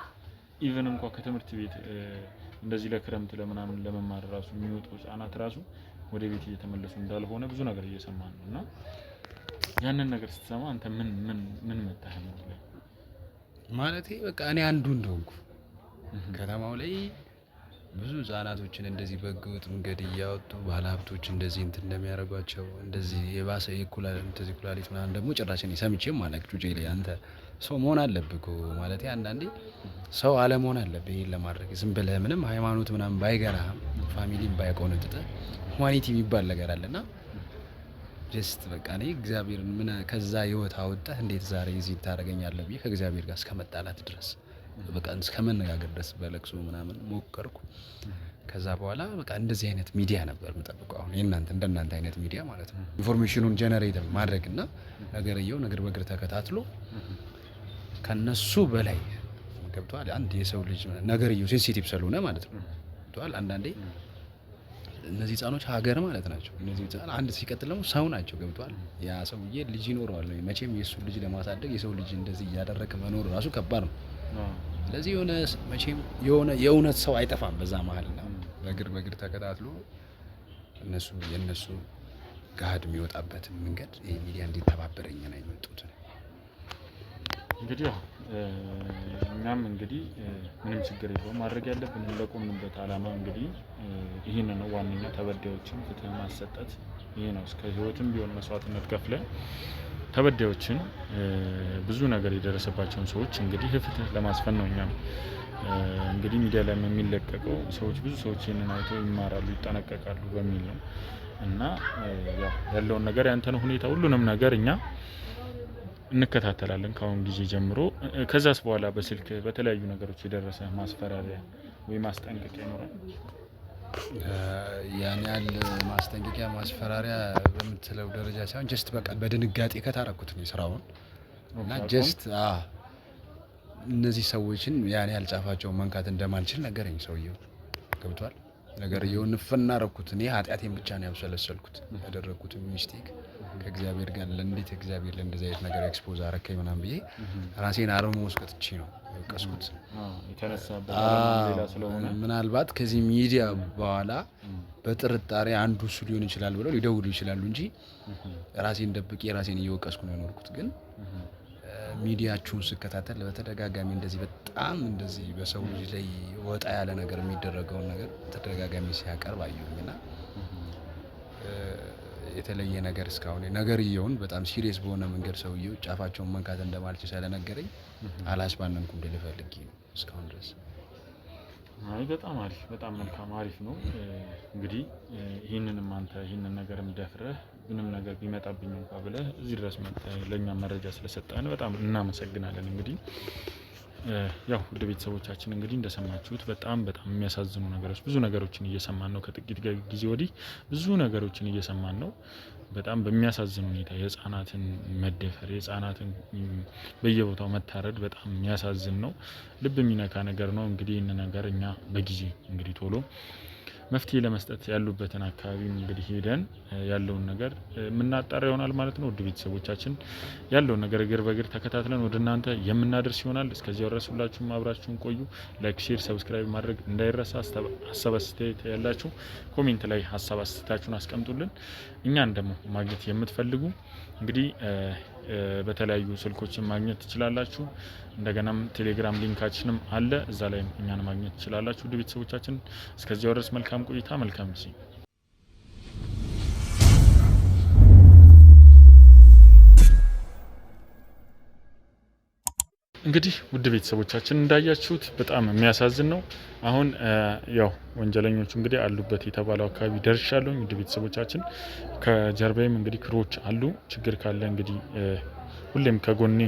ኢቭን እንኳን ከትምህርት ቤት እንደዚህ ለክረምት ለምናምን ለመማር ራሱ የሚወጡ ህፃናት ራሱ ወደ ቤት እየተመለሱ እንዳልሆነ ብዙ ነገር እየሰማን ነው። እና ያንን ነገር ስትሰማ አንተ ምን መጣህ ነው ማለቴ? በቃ እኔ አንዱ እንደሆንኩ ከተማው ላይ ብዙ ህፃናቶችን እንደዚህ በህገወጥ መንገድ እያወጡ ባለሀብቶች እንደዚህ እንትን እንደሚያደርጓቸው እንደዚህ የባሰ ኩላሊት ምናምን ደግሞ ጭራሽ እኔ ሰምቼም አላውቅም። ጁጄ ላይ አንተ ሰው መሆን አለብህ እኮ ማለቴ አንዳንዴ ሰው አለመሆን አለብህ ይሄን ለማድረግ። ዝም ብለህ ምንም ሃይማኖት ምናምን ባይገራህም ፋሚሊም ባይቆነጥጥህ ሁማኒቲ የሚባል ነገር አለና ጀስት በቃ እኔ እግዚአብሔርን ምን ከዛ ህይወት አወጣህ እንዴት ዛሬ እዚህ ታደርገኛለህ ብዬ ከእግዚአብሔር ጋር እስከመጣላት ድረስ በቃ እስከመነጋገር ድረስ በለቅሶ ምናምን ሞከርኩ። ከዛ በኋላ በቃ እንደዚህ አይነት ሚዲያ ነበር የምጠብቀው። አሁን እንደናንተ አይነት ሚዲያ ማለት ነው ኢንፎርሜሽኑን ጀነሬት ማድረግና ነገርየው ነገር በእግር ተከታትሎ ከነሱ በላይ ገብቷል። አንድ የሰው ልጅ ነገርየው ሴንሲቲቭ ስለሆነ ማለት ነው ገብቷል። አንዳንዴ እነዚህ ህፃኖች ሀገር ማለት ናቸው። እነዚህ ህፃን አንድ ሲቀጥል ደግሞ ሰው ናቸው ገብቷል። ያ ሰውዬ ልጅ ይኖረዋል ነው መቼም የሱ ልጅ ለማሳደግ የሰው ልጅ እንደዚህ እያደረገ መኖር ራሱ ከባድ ነው። ስለዚህ መቼም የእውነት ሰው አይጠፋም በዛ መሀል ነው። በእግር ተከታትሎ የእነሱ ጋድ የሚወጣበትን መንገድ ይሄ ሚዲያ እንዲተባበረኝ ነው የመጡት። እንግዲህ እኛም እንግዲህ ምንም ችግር የለውም ማድረግ ያለብን ለቆምንበት አላማ እንግዲህ ይህን ነው ዋነኛ ተበዳዮችን ፍትህ ማሰጠት ይሄ ነው። እስከ ህይወትም ቢሆን መስዋዕትነት ከፍለን ተበዳዮችን ብዙ ነገር የደረሰባቸውን ሰዎች እንግዲህ ፍትህ ለማስፈን ነው። እኛም እንግዲህ ሚዲያ ላይ የሚለቀቀው ሰዎች ብዙ ሰዎች ይህንን አይተው ይማራሉ ይጠነቀቃሉ በሚል ነው እና ያለውን ነገር ያንተን ሁኔታ ሁሉንም ነገር እኛ እንከታተላለን ከአሁን ጊዜ ጀምሮ። ከዛስ በኋላ በስልክ በተለያዩ ነገሮች የደረሰ ማስፈራሪያ ወይ ማስጠንቀቂያ ይኖራል? ያን ያህል ማስጠንቀቂያ ማስፈራሪያ በምትለው ደረጃ ሳይሆን ጀስት በቃ በድንጋጤ ከታረኩት ነው ስራውን እና ጀስት እነዚህ ሰዎችን ያን ያህል ጫፋቸውን መንካት እንደማልችል ነገረኝ ሰውየው። ገብቷል ነገርየውን ፈናረኩት። እኔ ኃጢአቴን ብቻ ነው ያብሰለሰልኩት ያደረኩት ሚስቴክ ከእግዚአብሔር ጋር ለእንዴት እግዚአብሔር ለእንደዚህ አይነት ነገር ኤክስፖዝ አረከኝ ምናምን ብዬ ራሴን አርሞ ወስከትቼ ነው የወቀስኩት። ምናልባት ከዚህ ሚዲያ በኋላ በጥርጣሬ አንዱ እሱ ሊሆን ይችላል ብለው ሊደውሉ ይችላሉ እንጂ ራሴን ደብቄ ራሴን እየወቀስኩ ነው የኖርኩት። ግን ሚዲያችሁን ስከታተል በተደጋጋሚ እንደዚህ በጣም እንደዚህ በሰው ልጅ ላይ ወጣ ያለ ነገር የሚደረገውን ነገር ተደጋጋሚ ሲያቀርብ አየሁኝና የተለየ ነገር እስካሁን ነገርየውን በጣም ሲሪየስ በሆነ መንገድ ሰውየው ጫፋቸውን መንካት እንደማልችል ስለነገረኝ አላስባነንኩም ልፈልግ ነው እስካሁን ድረስ። አይ በጣም አሪፍ በጣም መልካም አሪፍ ነው። እንግዲህ ይሄንንም አንተ ይሄንን ነገርም ደፍረህ ምንም ነገር ቢመጣብኝ እንኳን ብለህ እዚህ ድረስ መጥተህ ለኛ መረጃ ስለሰጠን በጣም እናመሰግናለን። እንግዲህ ያው ውድ ቤተሰቦቻችን እንግዲህ እንደሰማችሁት በጣም የሚያሳዝኑ ነገሮች ብዙ ነገሮችን እየሰማን ነው። ከጥቂት ጊዜ ወዲህ ብዙ ነገሮችን እየሰማን ነው። በጣም በሚያሳዝን ሁኔታ የህፃናትን መደፈር የህፃናትን በየቦታው መታረድ በጣም የሚያሳዝን ነው። ልብ የሚነካ ነገር ነው። እንግዲህ ይህን ነገር እኛ በጊዜ እንግዲህ ቶሎ መፍትሄ ለመስጠት ያሉበትን አካባቢ እንግዲህ ሄደን ያለውን ነገር የምናጣራ ይሆናል ማለት ነው። ውድ ቤተሰቦቻችን ያለውን ነገር እግር በእግር ተከታትለን ወደ እናንተ የምናደርስ ይሆናል። እስከዚያው ድረስ ሁላችሁም አብራችሁን ቆዩ። ላይክ፣ ሼር፣ ሰብስክራይብ ማድረግ እንዳይረሳ። ሀሳብ አስተያየት ያላችሁ ኮሜንት ላይ ሀሳብ አስተያየታችሁን አስቀምጡልን። እኛን ደግሞ ማግኘት የምትፈልጉ እንግዲህ በተለያዩ ስልኮችን ማግኘት ትችላላችሁ። እንደገናም ቴሌግራም ሊንካችንም አለ እዛ ላይ እኛን ማግኘት ትችላላችሁ። ውድ ቤተሰቦቻችን እስከዚያው ድረስ መልካም ቆይታ መልካም ጊዜ። እንግዲህ ውድ ቤተሰቦቻችን እንዳያችሁት በጣም የሚያሳዝን ነው። አሁን ያው ወንጀለኞቹ እንግዲህ አሉበት የተባለው አካባቢ ደርሻለሁ። ውድ ቤተሰቦቻችን ከጀርባዬም እንግዲህ ክሮች አሉ። ችግር ካለ እንግዲህ ሁሌም ከጎኔ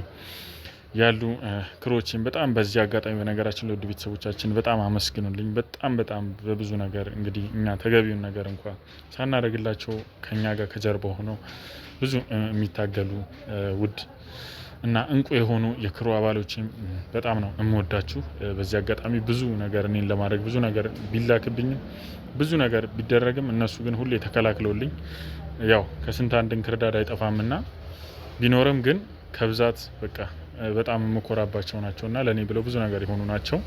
ያሉ ክሮችን በጣም በዚህ አጋጣሚ በነገራችን ለውድ ቤተሰቦቻችን በጣም አመስግኑልኝ። በጣም በብዙ ነገር እንግዲህ እኛ ተገቢውን ነገር እንኳን ሳናደርግላቸው ከኛ ጋር ከጀርባ ሆነው ብዙ የሚታገሉ ውድ እና እንቁ የሆኑ የክሩ አባሎችን በጣም ነው የምወዳችሁ። በዚህ አጋጣሚ ብዙ ነገር እኔን ለማድረግ ብዙ ነገር ቢላክብኝም ብዙ ነገር ቢደረግም እነሱ ግን ሁሌ ተከላክለውልኝ ያው ከስንት አንድ እንክርዳድ አይጠፋምና ቢኖርም ግን ከብዛት በቃ በጣም የምኮራባቸው ናቸውና ለኔ ብለው ብዙ ነገር የሆኑ ናቸው።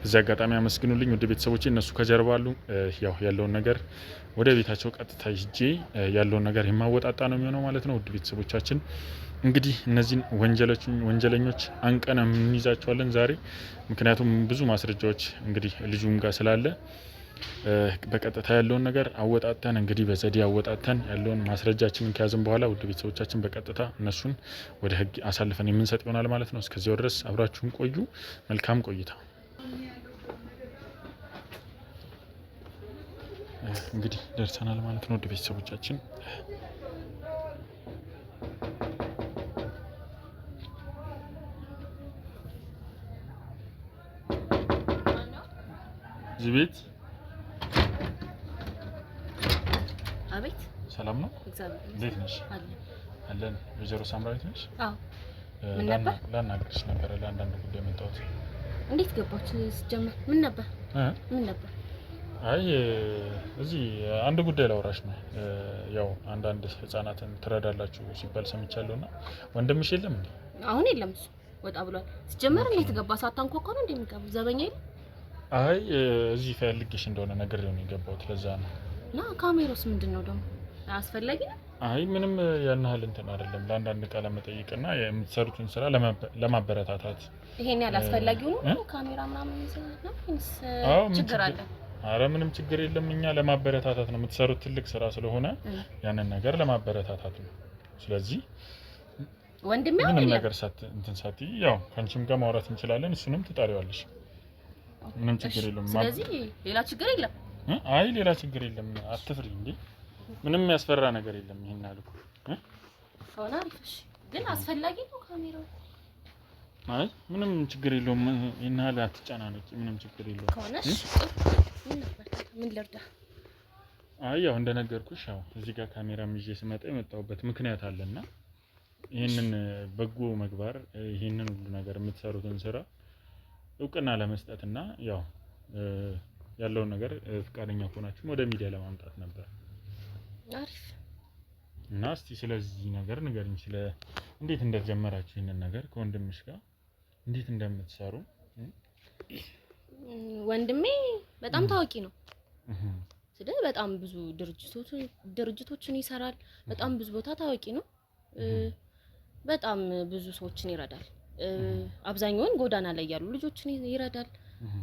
በዚህ አጋጣሚ አመስግኑልኝ ውድ ቤተሰቦቼ። እነሱ ከጀርባ አሉ። ያው ያለውን ነገር ወደ ቤታቸው ቀጥታ ሂጄ ያለውን ነገር የማወጣጣ ነው የሚሆነው ማለት ነው። ውድ ቤተሰቦቻችን እንግዲህ እነዚህን ወንጀለኞች አንቀን እንይዛቸዋለን ዛሬ። ምክንያቱም ብዙ ማስረጃዎች እንግዲህ ልጁም ጋር ስላለ በቀጥታ ያለውን ነገር አወጣተን እንግዲህ በዘዴ አወጣተን ያለውን ማስረጃችንን ከያዝን በኋላ ውድ ቤተሰቦቻችን በቀጥታ እነሱን ወደ ሕግ አሳልፈን የምንሰጥ ይሆናል ማለት ነው። እስከዚያው ድረስ አብራችሁን ቆዩ። መልካም ቆይታ። እንግዲህ ደርሰናል ማለት ነው ውድ ቤተሰቦቻችን። እዚህ ቤት አቤት። ሰላም ነው? እግዚአብሔር እንዴት ነሽ? አለን። ወይዘሮ ሳምራዊት ነሽ? አዎ። ምን ነበር? ላናግርሽ ነበር ለአንዳንድ ጉዳይ መጣሁት። እንዴት ገባችሁ? ሲጀመር ምን ነበር? ምን ነበር? አይ እዚህ አንድ ጉዳይ ላውራሽ ነው። ያው አንዳንድ ህፃናትን ትረዳላችሁ ሲባል ሰምቻለሁና ወንድምሽ የለም እንዴ? አሁን የለም፣ እሱ ወጣ ብሏል። ሲጀመር እንዴት ገባ? ሳታንኳኳ ነው እንደሚገባ ዘበኛ የለም? አይ እዚህ ፈልግሽ እንደሆነ ነገር ነው የገባሁት፣ ለዛ ነው። እና ካሜራውስ ምንድነው ደግሞ? አስፈላጊ ነው? አይ ምንም ያን ያህል እንትን አይደለም። ለአንዳንድ ቃለ መጠይቅና የምትሰሩትን ስራ ለማበረታታት ይሄን ያህል አስፈላጊ ነው ካሜራ ምናምን ነው ወይስ ችግር አለ? አረ ምንም ችግር የለም። እኛ ለማበረታታት ነው። የምትሰሩት ትልቅ ስራ ስለሆነ ያንን ነገር ለማበረታታት ነው። ስለዚህ ወንድሜ ምንም ነገር እንትን ሳትይ ያው ካንቺም ጋር ማውራት እንችላለን። እሱንም ትጣሪዋለሽ። ምንም ችግር የለም። ስለዚህ ሌላ ችግር የለም። አይ ሌላ ችግር የለም። አትፍሪ እንዴ። ምንም ያስፈራ ነገር የለም። ይሄን አልኩ ከሆነ አሪፍሽ። ግን አስፈላጊ ነው ካሜራው? አይ ምንም ችግር የለውም። ይሄን ያህል አትጨናነቂ። ምንም ችግር የለውም። ከሆነሽ ምን ልርዳ? አይ ያው እንደነገርኩሽ ያው እዚህ ጋር ካሜራም ይዤ ስመጣ የመጣሁበት ምክንያት አለና ይሄንን በጎ ምግባር ይሄንን ሁሉ ነገር የምትሰሩትን ስራ እውቅና ለመስጠትና ያው ያለውን ነገር ፍቃደኛ ሆናችሁ ወደ ሚዲያ ለማምጣት ነበር። አሪፍ እና እስቲ ስለዚህ ነገር ንገሪኝ። ስለ እንዴት እንደጀመራችሁ ይሄንን ነገር ከወንድምሽ ጋር እንዴት እንደምትሰሩ። ወንድሜ በጣም ታዋቂ ነው። ስለዚህ በጣም ብዙ ድርጅቶችን ይሰራል። በጣም ብዙ ቦታ ታዋቂ ነው። በጣም ብዙ ሰዎችን ይረዳል። አብዛኛውን ጎዳና ላይ ያሉ ልጆችን ይረዳል።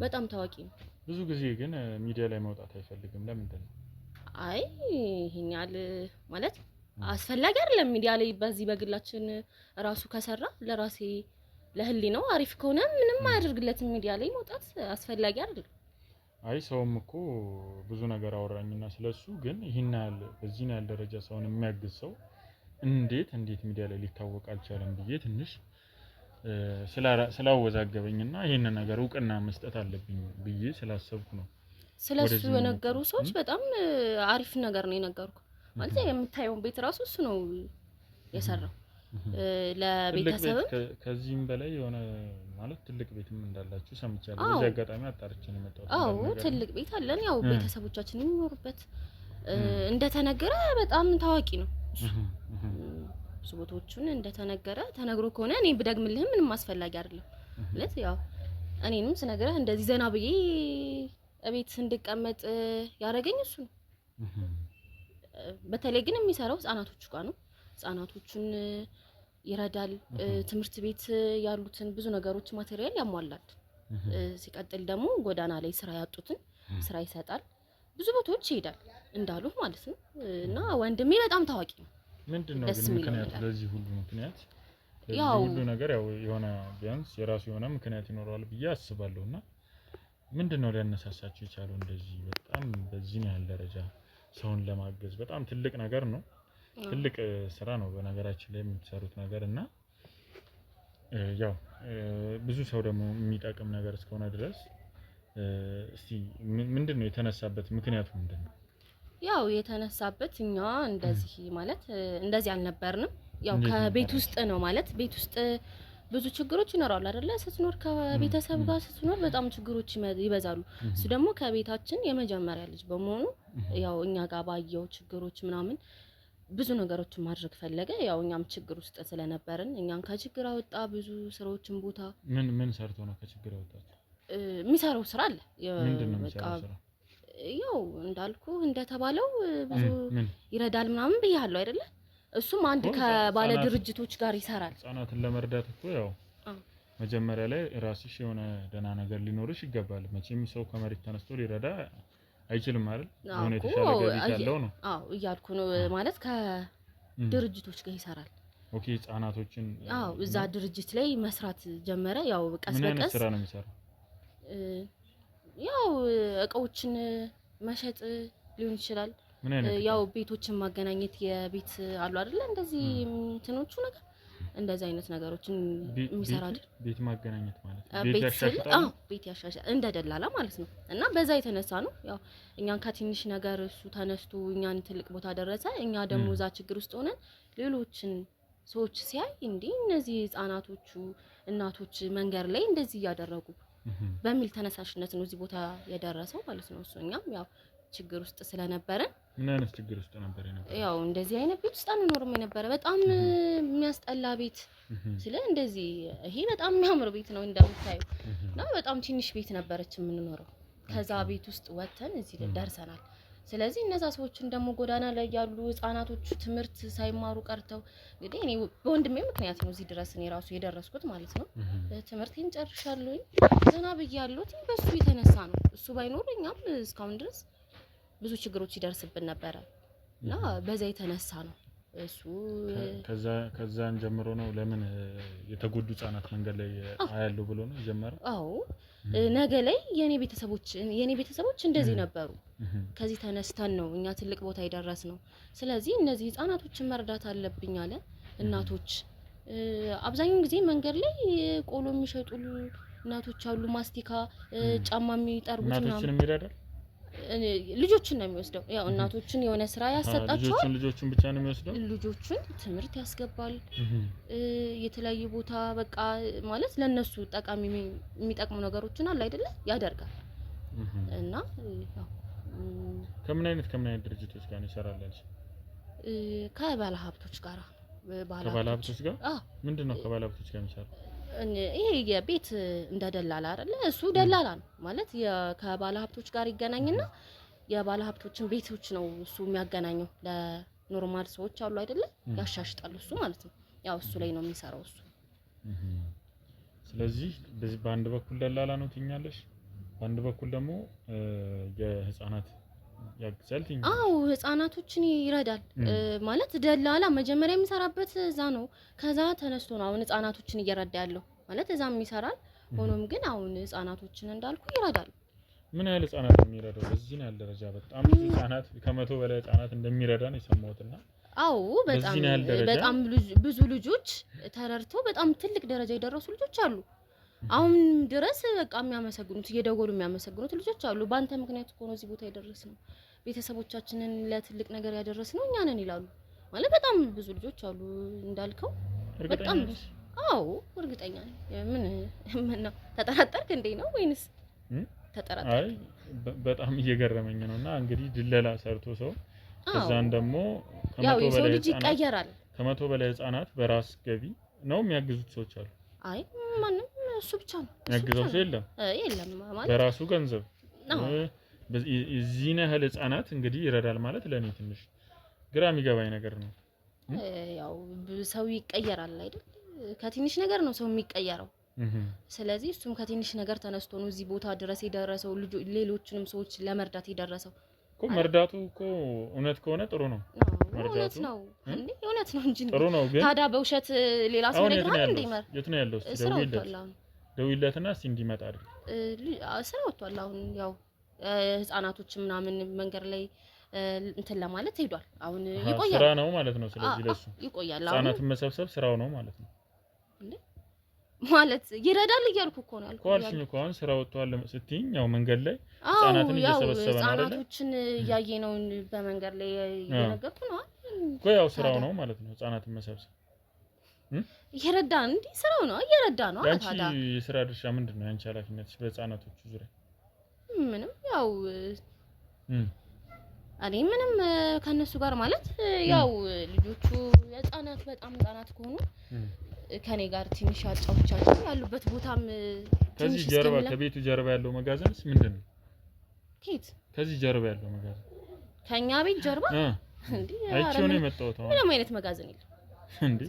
በጣም ታዋቂ ነው። ብዙ ጊዜ ግን ሚዲያ ላይ መውጣት አይፈልግም። ለምንድን ነው? አይ ይሄን ያህል ማለት አስፈላጊ አይደለም። ሚዲያ ላይ በዚህ በግላችን ራሱ ከሰራ ለራሴ ለህሊናው አሪፍ ከሆነ ምንም አያደርግለትም። ሚዲያ ላይ መውጣት አስፈላጊ አይደለም። አይ ሰውም እኮ ብዙ ነገር አወራኝና ስለሱ ግን ይሄን ያህል በዚህ ያህል ደረጃ ሰውን የሚያግዝ ሰው እንዴት ሚዲያ ላይ ሊታወቅ አልቻለም ብዬ ትንሽ ስላወዛገበኝና ይሄን ነገር እውቅና መስጠት አለብኝ ብዬ ስላሰብኩ ነው። ስለሱ የነገሩ ሰዎች በጣም አሪፍ ነገር ነው የነገርኩ። ማለት የምታየው ቤት ራሱ እሱ ነው የሰራው። ለቤተሰብም ከዚህም በላይ የሆነ ማለት ትልቅ ቤትም እንዳላችሁ ሰምቻለሁ። በዚህ አጋጣሚ አጣርቼ ነው የመጣሁት። አዎ ትልቅ ቤት አለን። ያው ቤተሰቦቻችን የሚኖሩበት እንደተነገረ በጣም ታዋቂ ነው እሱ። ብዙ ቦታዎቹን እንደተነገረ ተነግሮ ከሆነ እኔ ብደግምልህም ምንም አስፈላጊ አይደለም። ማለት ያው እኔንም ስነግረህ እንደዚህ ዘና ብዬ እቤት እንድቀመጥ ያደረገኝ እሱ ነው። በተለይ ግን የሚሰራው ህጻናቶቹ ጋር ነው። ህጻናቶቹን ይረዳል። ትምህርት ቤት ያሉትን ብዙ ነገሮች ማቴሪያል ያሟላል። ሲቀጥል ደግሞ ጎዳና ላይ ስራ ያጡትን ስራ ይሰጣል። ብዙ ቦታዎች ይሄዳል እንዳሉ ማለት ነው። እና ወንድሜ በጣም ታዋቂ ነው። ምንድነው ግን ምክንያቱ ለዚህ ሁሉ ምክንያት? ያው ሁሉ ነገር ያው የሆነ ቢያንስ የራሱ የሆነ ምክንያት ይኖረዋል ብዬ አስባለሁና ምንድነው ሊያነሳሳችሁ የቻለው እንደዚህ በጣም በዚህ ያህል ደረጃ ሰውን ለማገዝ? በጣም ትልቅ ነገር ነው። ትልቅ ስራ ነው በነገራችን ላይ የምትሰሩት ነገር እና ያው ብዙ ሰው ደግሞ የሚጠቅም ነገር እስከሆነ ድረስ እስቲ ምንድነው የተነሳበት ምክንያቱ ምንድነው? ያው የተነሳበት እኛ እንደዚህ ማለት እንደዚህ አልነበርንም። ያው ከቤት ውስጥ ነው ማለት ቤት ውስጥ ብዙ ችግሮች ይኖራሉ አይደለ? ስትኖር ከቤተሰብ ጋር ስትኖር በጣም ችግሮች ይበዛሉ። እሱ ደግሞ ከቤታችን የመጀመሪያ ልጅ በመሆኑ ያው እኛ ጋር ባየው ችግሮች ምናምን ብዙ ነገሮችን ማድረግ ፈለገ። ያው እኛም ችግር ውስጥ ስለነበርን እኛን ከችግር አወጣ። ብዙ ስራዎችን ቦታ ምን ሰርቶ ነው ከችግር ያወጣችሁ? የሚሰራው ስራ አለ። ምንድነው የሚሰራው ስራ? ያው እንዳልኩ እንደተባለው ብዙ ይረዳል ምናምን ብያለሁ አይደለ? እሱም አንድ ከባለ ድርጅቶች ጋር ይሰራል። ህጻናትን ለመርዳት እኮ ያው መጀመሪያ ላይ ራስሽ የሆነ ደህና ነገር ሊኖርሽ ይገባል። መቼም ሰው ከመሬት ተነስቶ ሊረዳ አይችልም አይደል? የሆነ የተሻለ ገቢ ያለው ነው። አዎ እያልኩ ነው ማለት ከድርጅቶች ጋር ይሰራል። ኦኬ ህጻናቶችን አዎ እዛ ድርጅት ላይ መስራት ጀመረ። ያው ቀስ ምን አይነት በቀስ ስራ ነው የሚሰራው? ያው እቃዎችን መሸጥ ሊሆን ይችላል። ያው ቤቶችን ማገናኘት የቤት አሉ አይደለ? እንደዚህ እንትኖቹ ነገር እንደዚህ አይነት ነገሮችን የሚሰራል። ቤት ማገናኘት ማለት ቤት ያሻሽጣል። አዎ ቤት ያሻሽጣል እንደ ደላላ ማለት ነው። እና በዛ የተነሳ ነው ያው እኛን ከትንሽ ነገር እሱ ተነስቶ እኛን ትልቅ ቦታ ደረሰ። እኛ ደግሞ እዛ ችግር ውስጥ ሆነን ሌሎችን ሰዎች ሲያይ እንዴ እነዚህ ህጻናቶቹ እናቶች መንገር ላይ እንደዚህ እያደረጉ በሚል ተነሳሽነት ነው እዚህ ቦታ የደረሰው ማለት ነው። እሱ እኛም ያው ችግር ውስጥ ስለነበረን ምን አይነት ችግር ውስጥ ነበር የነበረው? ያው እንደዚህ አይነት ቤት ውስጥ አንኖርም የነበረ በጣም የሚያስጠላ ቤት ስለ እንደዚህ ይሄ በጣም የሚያምር ቤት ነው እንደምታዩ እና በጣም ትንሽ ቤት ነበረች የምንኖረው። ከዛ ቤት ውስጥ ወጥተን እዚህ ደርሰናል። ስለዚህ እነዛ ሰዎችን ደግሞ ጎዳና ላይ ያሉ ህፃናቶች ትምህርት ሳይማሩ ቀርተው እንግዲህ እኔ በወንድሜ ምክንያት ነው እዚህ ድረስ እኔ ራሱ የደረስኩት ማለት ነው። ትምህርቴን ጨርሻለሁኝ ዘና ብያለሁት በሱ የተነሳ ነው። እሱ ባይኖር እኛም እስካሁን ድረስ ብዙ ችግሮች ይደርስብን ነበረ እና በዛ የተነሳ ነው እሱ ከዛን ጀምሮ ነው ለምን የተጎዱ ህፃናት መንገድ ላይ አያለው ብሎ ነው ጀመረው። አዎ ነገ ላይ የኔ ቤተሰቦች እንደዚህ ነበሩ። ከዚህ ተነስተን ነው እኛ ትልቅ ቦታ የደረስ ነው። ስለዚህ እነዚህ ህፃናቶችን መርዳት አለብኝ አለ። እናቶች አብዛኛውን ጊዜ መንገድ ላይ ቆሎ የሚሸጡ እናቶች አሉ፣ ማስቲካ ጫማ የሚጠርጉት እናቶችን ይረዳል። ልጆችን ነው የሚወስደው። ያው እናቶችን የሆነ ስራ ያሰጣቸዋል። ልጆችን ብቻ ነው የሚወስደው። ልጆችን ትምህርት ያስገባል። የተለያየ ቦታ በቃ ማለት ለነሱ ጠቃሚ የሚጠቅሙ ነገሮችን አለ አይደለ ያደርጋል። እና ያው ከምን አይነት ድርጅቶች ጋር ነው ይሰራል ያልሽ? ከባለ ሀብቶች ጋር ጋር ምንድነው ከባለ ሀብቶች ጋር የሚሰራው? ይሄ የቤት እንደደላላ አይደለ? እሱ ደላላ ነው ማለት ከባለ ሀብቶች ጋር ይገናኝና የባለ ሀብቶችን ቤቶች ነው እሱ የሚያገናኘው ለኖርማል ሰዎች አሉ አይደለ? ያሻሽጣል እሱ ማለት ነው። ያው እሱ ላይ ነው የሚሰራው እሱ። ስለዚህ በዚህ በአንድ በኩል ደላላ ነው ትኛለሽ፣ በአንድ በኩል ደግሞ የህፃናት ያግዛል ትኛለሽ። አዎ ህፃናቶችን ይረዳል ማለት ደላላ መጀመሪያ የሚሰራበት እዛ ነው። ከዛ ተነስቶ ነው አሁን ህፃናቶችን እየረዳ ያለው ማለት እዛም ይሰራል። ሆኖም ግን አሁን ህፃናቶችን እንዳልኩ ይረዳል። ምን ያህል ህፃናት ነው የሚረዳው? በዚህ ነው ያለ ደረጃ በጣም ብዙ ህፃናት ከ100 በላይ ህፃናት እንደሚረዳ ነው የሰማሁትና አዎ በጣም ብዙ ልጆች ተረድተው በጣም ትልቅ ደረጃ የደረሱ ልጆች አሉ። አሁን ድረስ በቃ የሚያመሰግኑት እየደወሉ የሚያመሰግኑት ልጆች አሉ። ባንተ ምክንያት እኮ ነው እዚህ ቦታ የደረስነው፣ ቤተሰቦቻችንን ለትልቅ ነገር ያደረስነው እኛ ነን ይላሉ። ማለት በጣም ብዙ ልጆች አሉ እንዳልከው በጣም አዎ እርግጠኛ ነኝ። ምን ነው ተጠራጠርክ እንዴ ነው ወይንስ ተጠራጠርክ? አይ በጣም እየገረመኝ ነውና እንግዲህ ድለላ ሰርቶ ሰው ከዛን ደግሞ ያው የሰው ልጅ ይቀየራል። ከ100 በላይ ህፃናት በራስ ገቢ ነው የሚያግዙት ሰዎች አሉ። አይ ማንም እሱ ብቻ ነው ያግዘው የለም ማለት በራሱ ገንዘብ እዚህ ያህል ህፃናት እንግዲህ ይረዳል ማለት ለኔ ትንሽ ግራ የሚገባኝ ነገር ነው። ያው ሰው ይቀየራል አይደል? ከትንሽ ነገር ነው ሰው የሚቀየረው። ስለዚህ እሱም ከትንሽ ነገር ተነስቶ ነው እዚህ ቦታ ድረስ የደረሰው። ሌሎችንም ሰዎች ለመርዳት የደረሰው እኮ መርዳቱ እኮ እውነት ከሆነ ጥሩ ነው። እውነት ነው እንዴ? እውነት ነው እንጂ ጥሩ ነው። ግን ታዲያ በውሸት ሌላ ሰው ነገር እንደ ይመር የት ነው ያለው? ደውይለትና እስቲ እንዲመጣ አይደል? ስራ ወጥቷል። አሁን ያው ህፃናቶች ምናምን መንገድ ላይ እንትን ለማለት ሄዷል። አሁን ይቆያል። ስራ ነው ማለት ነው። ስለዚህ ለሱ ይቆያል። ህፃናትን መሰብሰብ ስራው ነው ማለት ነው። ማለት ይረዳል እያልኩ እኮ ነው ያልኩት። ኳልሽኝ እኮ አሁን ስራ ወጥቷል ስትይኝ ያው መንገድ ላይ ህፃናትን እየሰበሰበ ነው አይደል? ህፃናቶችን እያየ ነው በመንገድ ላይ እየነገርኩ ነው እኮ ያው ስራው ነው ማለት ነው። ህፃናትን መሰብሰብ ይረዳ እንዴ? ስራው ነው እየረዳ ነው። ታዲያ ያንቺ የስራ ድርሻ ምንድነው? ያንቺ ኃላፊነትሽ በህፃናቶቹ ዙሪያ ምንም ያው እኔ ምንም ከነሱ ጋር ማለት ያው ልጆቹ ህፃናት በጣም ህፃናት ከሆኑ ከኔ ጋር ትንሽ አጫውቻቸው ያሉበት ቦታም ከዚህ ጀርባ ከቤቱ ጀርባ ያለው መጋዘንስ ምንድነው? ከዚህ ጀርባ ያለው መጋዘን ከኛ ቤት ጀርባ እንዴ? አይቼው ነው የመጣሁት። ምንም አይነት መጋዘን የለም እንዴ?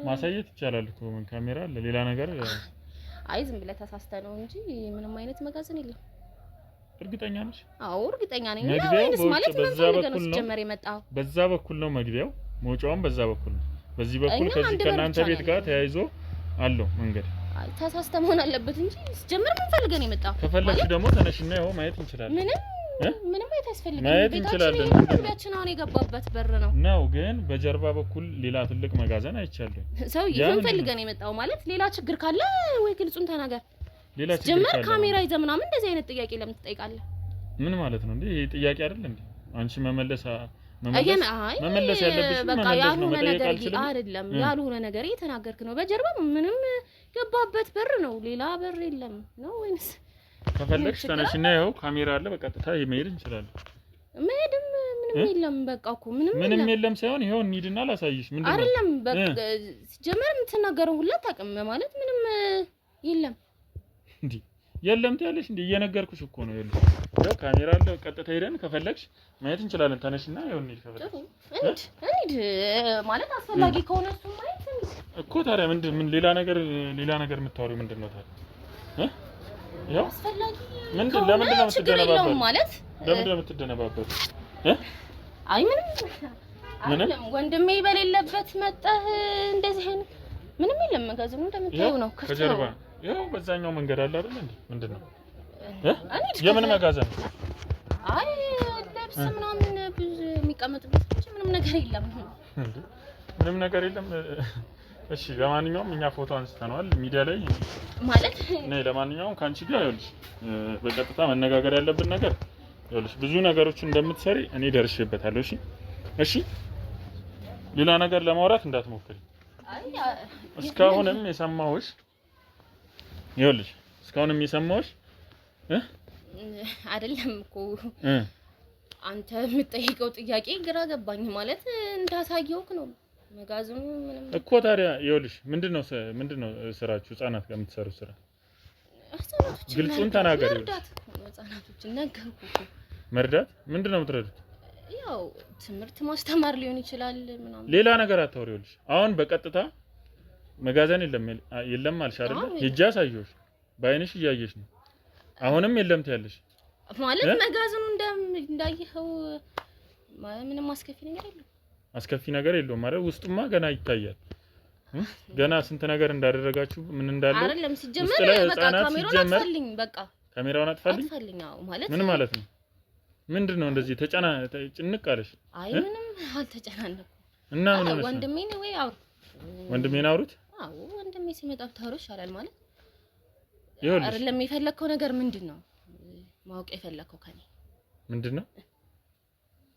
ማሳየት ይቻላል እኮ ምን ካሜራ አለ? ሌላ ነገር አይ ዝም ብለህ ተሳስተህ ነው እንጂ ምንም አይነት መጋዘን የለም። እርግጠኛ ነሽ? አዎ እርግጠኛ ነኝ። ወይስ ማለት ምን ፈልገህ ነው ጀመር የመጣው? በዛ በኩል ነው መግቢያው፣ መውጫውም በዛ በኩል ነው። በዚህ በኩል ከዚህ ከናንተ ቤት ጋር ተያይዞ አለው መንገድ። ተሳስተህ መሆን አለበት እንጂ ጀመር ምን ፈልገህ ነው የመጣው? ከፈለግሽ ደግሞ ተነሽና ይኸው ማየት እንችላለን። ምንም ማየት አያስፈልግም። ማየት እንችላለን። ቤታችን አሁን የገባበት በር ነው ነው፣ ግን በጀርባ በኩል ሌላ ትልቅ መጋዘን አይቻለሁ። ሰውዬ ምን ፈልገህ ነው የመጣው? ማለት ሌላ ችግር ካለ ወይ ግልጹን ተናገር። ሌላ ችግር ጀመር ካሜራ ይዘህ ምናምን እንደዚህ አይነት ጥያቄ ለምን ትጠይቃለህ? ምን ማለት ነው እንዴ? ይሄ ጥያቄ አይደል እንዴ? አንቺ መመለስ ያለብሽ በቃ ያልሆነ ነገር አይደለም። ያልሆነ ነገር እየተናገርክ ነው። በጀርባ ምንም ገባበት በር ነው፣ ሌላ በር የለም ነው ወይስ? ከፈለግሽ ተነሽና ይኸው ካሜራ አለ፣ በቀጥታ መሄድ እንችላለን። ምንም የለም። በቃ እኮ ምንም የለም ሳይሆን ይኸው እንሂድና ላሳይሽ። ምንድነው አይደለም በቃ ጀመር የምትናገረው ሁላ ታውቅም ማለት ምንም የለም። እንዴ የለም ትያለሽ እንዴ? እየነገርኩሽ እኮ ነው። ይኸውልሽ ያው ካሜራ አለ፣ ቀጥታ ሄደን ከፈለግሽ ማየት እንችላለን። ተነሽና ያው እንሂድ ከፈለግሽ። እንሂድ ማለት አስፈላጊ ከሆነ እሱ ማየት እኮ። ታዲያ ምን ሌላ ነገር የምታወሪው ምንድን ነው ታዲያ? ያው አስፈላጊ ለምንድን ነው የምትደነባበው? ማለት ለምንድን ነው የምትደነባበው? አይ ምንም ወንድሜ በሌለበት መጣህ እንደዚህ አይነት ምንም የለም። መጋዘኑ እንደምታየው ነው። ከጀርባ ያው በዛኛው መንገድ አለ አይደል እንዴ? ምንድን ነው የምን መጋዘን? አይ ልብስ ምናምን ብዙ የሚቀመጥበት ምንም ነገር የለም። ምንም ነገር የለም። እሺ ለማንኛውም እኛ ፎቶ አንስተናል ሚዲያ ላይ ማለት ነይ። ለማንኛውም ካንቺ ጋር ይኸውልሽ በቀጥታ መነጋገር ያለብን ነገር ይኸውልሽ ብዙ ነገሮችን እንደምትሰሪ እኔ ደርሼበታለሁ። እሺ ሌላ ነገር ለማውራት እንዳትሞክሪ። እስካሁንም የሰማሁሽ አይደለም እኮ አንተ የምትጠይቀው ጥያቄ ግራ ገባኝ። ማለት እንዳሳየውክ ነው መጋዘኑ ምንም እኮ። ታዲያ ይኸውልሽ ምንድነው ስራችሁ? ህፃናት ጋር የምትሰሩት ስራ ግልጹን ተናገሪ። ህፃናቶችን ነገርኩ እኮ። መርዳት ምንድነው የምትረዱት? ያው ትምህርት ማስተማር ሊሆን ይችላል ምናምን። ሌላ ነገር አታውሪ። ይኸውልሽ አሁን በቀጥታ መጋዘን የለም አልሽ አይደል? ሂጂ አሳየሁሽ፣ በአይንሽ እያየሽ ነው። አሁንም የለም ትያለሽ ማለት መጋዘኑ እንዳየኸው ምንም አስከፊ ነገር የለውም። አስከፊ ነገር የለውም ማለት ውስጡማ ገና ይታያል። ገና ስንት ነገር እንዳደረጋችሁ ምን እንዳለው አይደለም። ሲጀመር በቃ ካሜራውን አጥፋልኝ፣ በቃ ካሜራውን አጥፋልኝ። አዎ ማለት ምን ማለት ነው? ምንድነው እንደዚህ ጭንቅ አለሽ? አይ ምንም አልተጨናነኩም። እና ምን ሆነሽ? ወንድሜን ወይ አውሩ፣ ወንድሜን አውሩት። አዎ ወንድሜ ሲመጣ ብታወሩ ይሻላል። ማለት ይኸውልሽ አይደለም የፈለከው ነገር ምንድነው? ማወቅ የፈለከው ከኔ ምንድነው?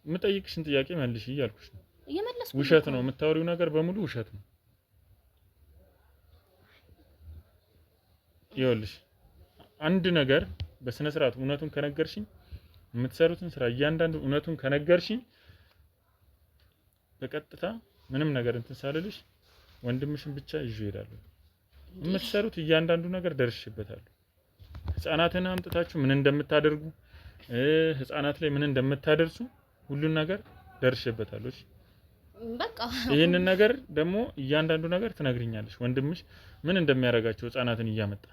የምጠይቅሽን ጥያቄ መልሽ እያልኩሽ ነው። እየመለስኩ ውሸት ነው የምታወሪው ነገር በሙሉ ውሸት ነው። ይኸውልሽ አንድ ነገር በስነ ስርዓት እውነቱን ከነገርሽኝ፣ የምትሰሩትን ስራ እያንዳንዱ እውነቱን ከነገርሽኝ በቀጥታ ምንም ነገር እንትን ሳልልሽ ወንድምሽን ብቻ ይዤ እሄዳለሁ። የምትሰሩት እያንዳንዱ ነገር ደርሽበታለሁ። ህፃናትን አምጥታችሁ ምን እንደምታደርጉ ህፃናት ላይ ምን እንደምታደርሱ ሁሉን ነገር ደርሽበታለሁ። እሺ በቃ ይሄንን ነገር ደግሞ እያንዳንዱ ነገር ትነግሪኛለሽ። ወንድምሽ ምን እንደሚያደርጋቸው ህፃናትን እያመጣ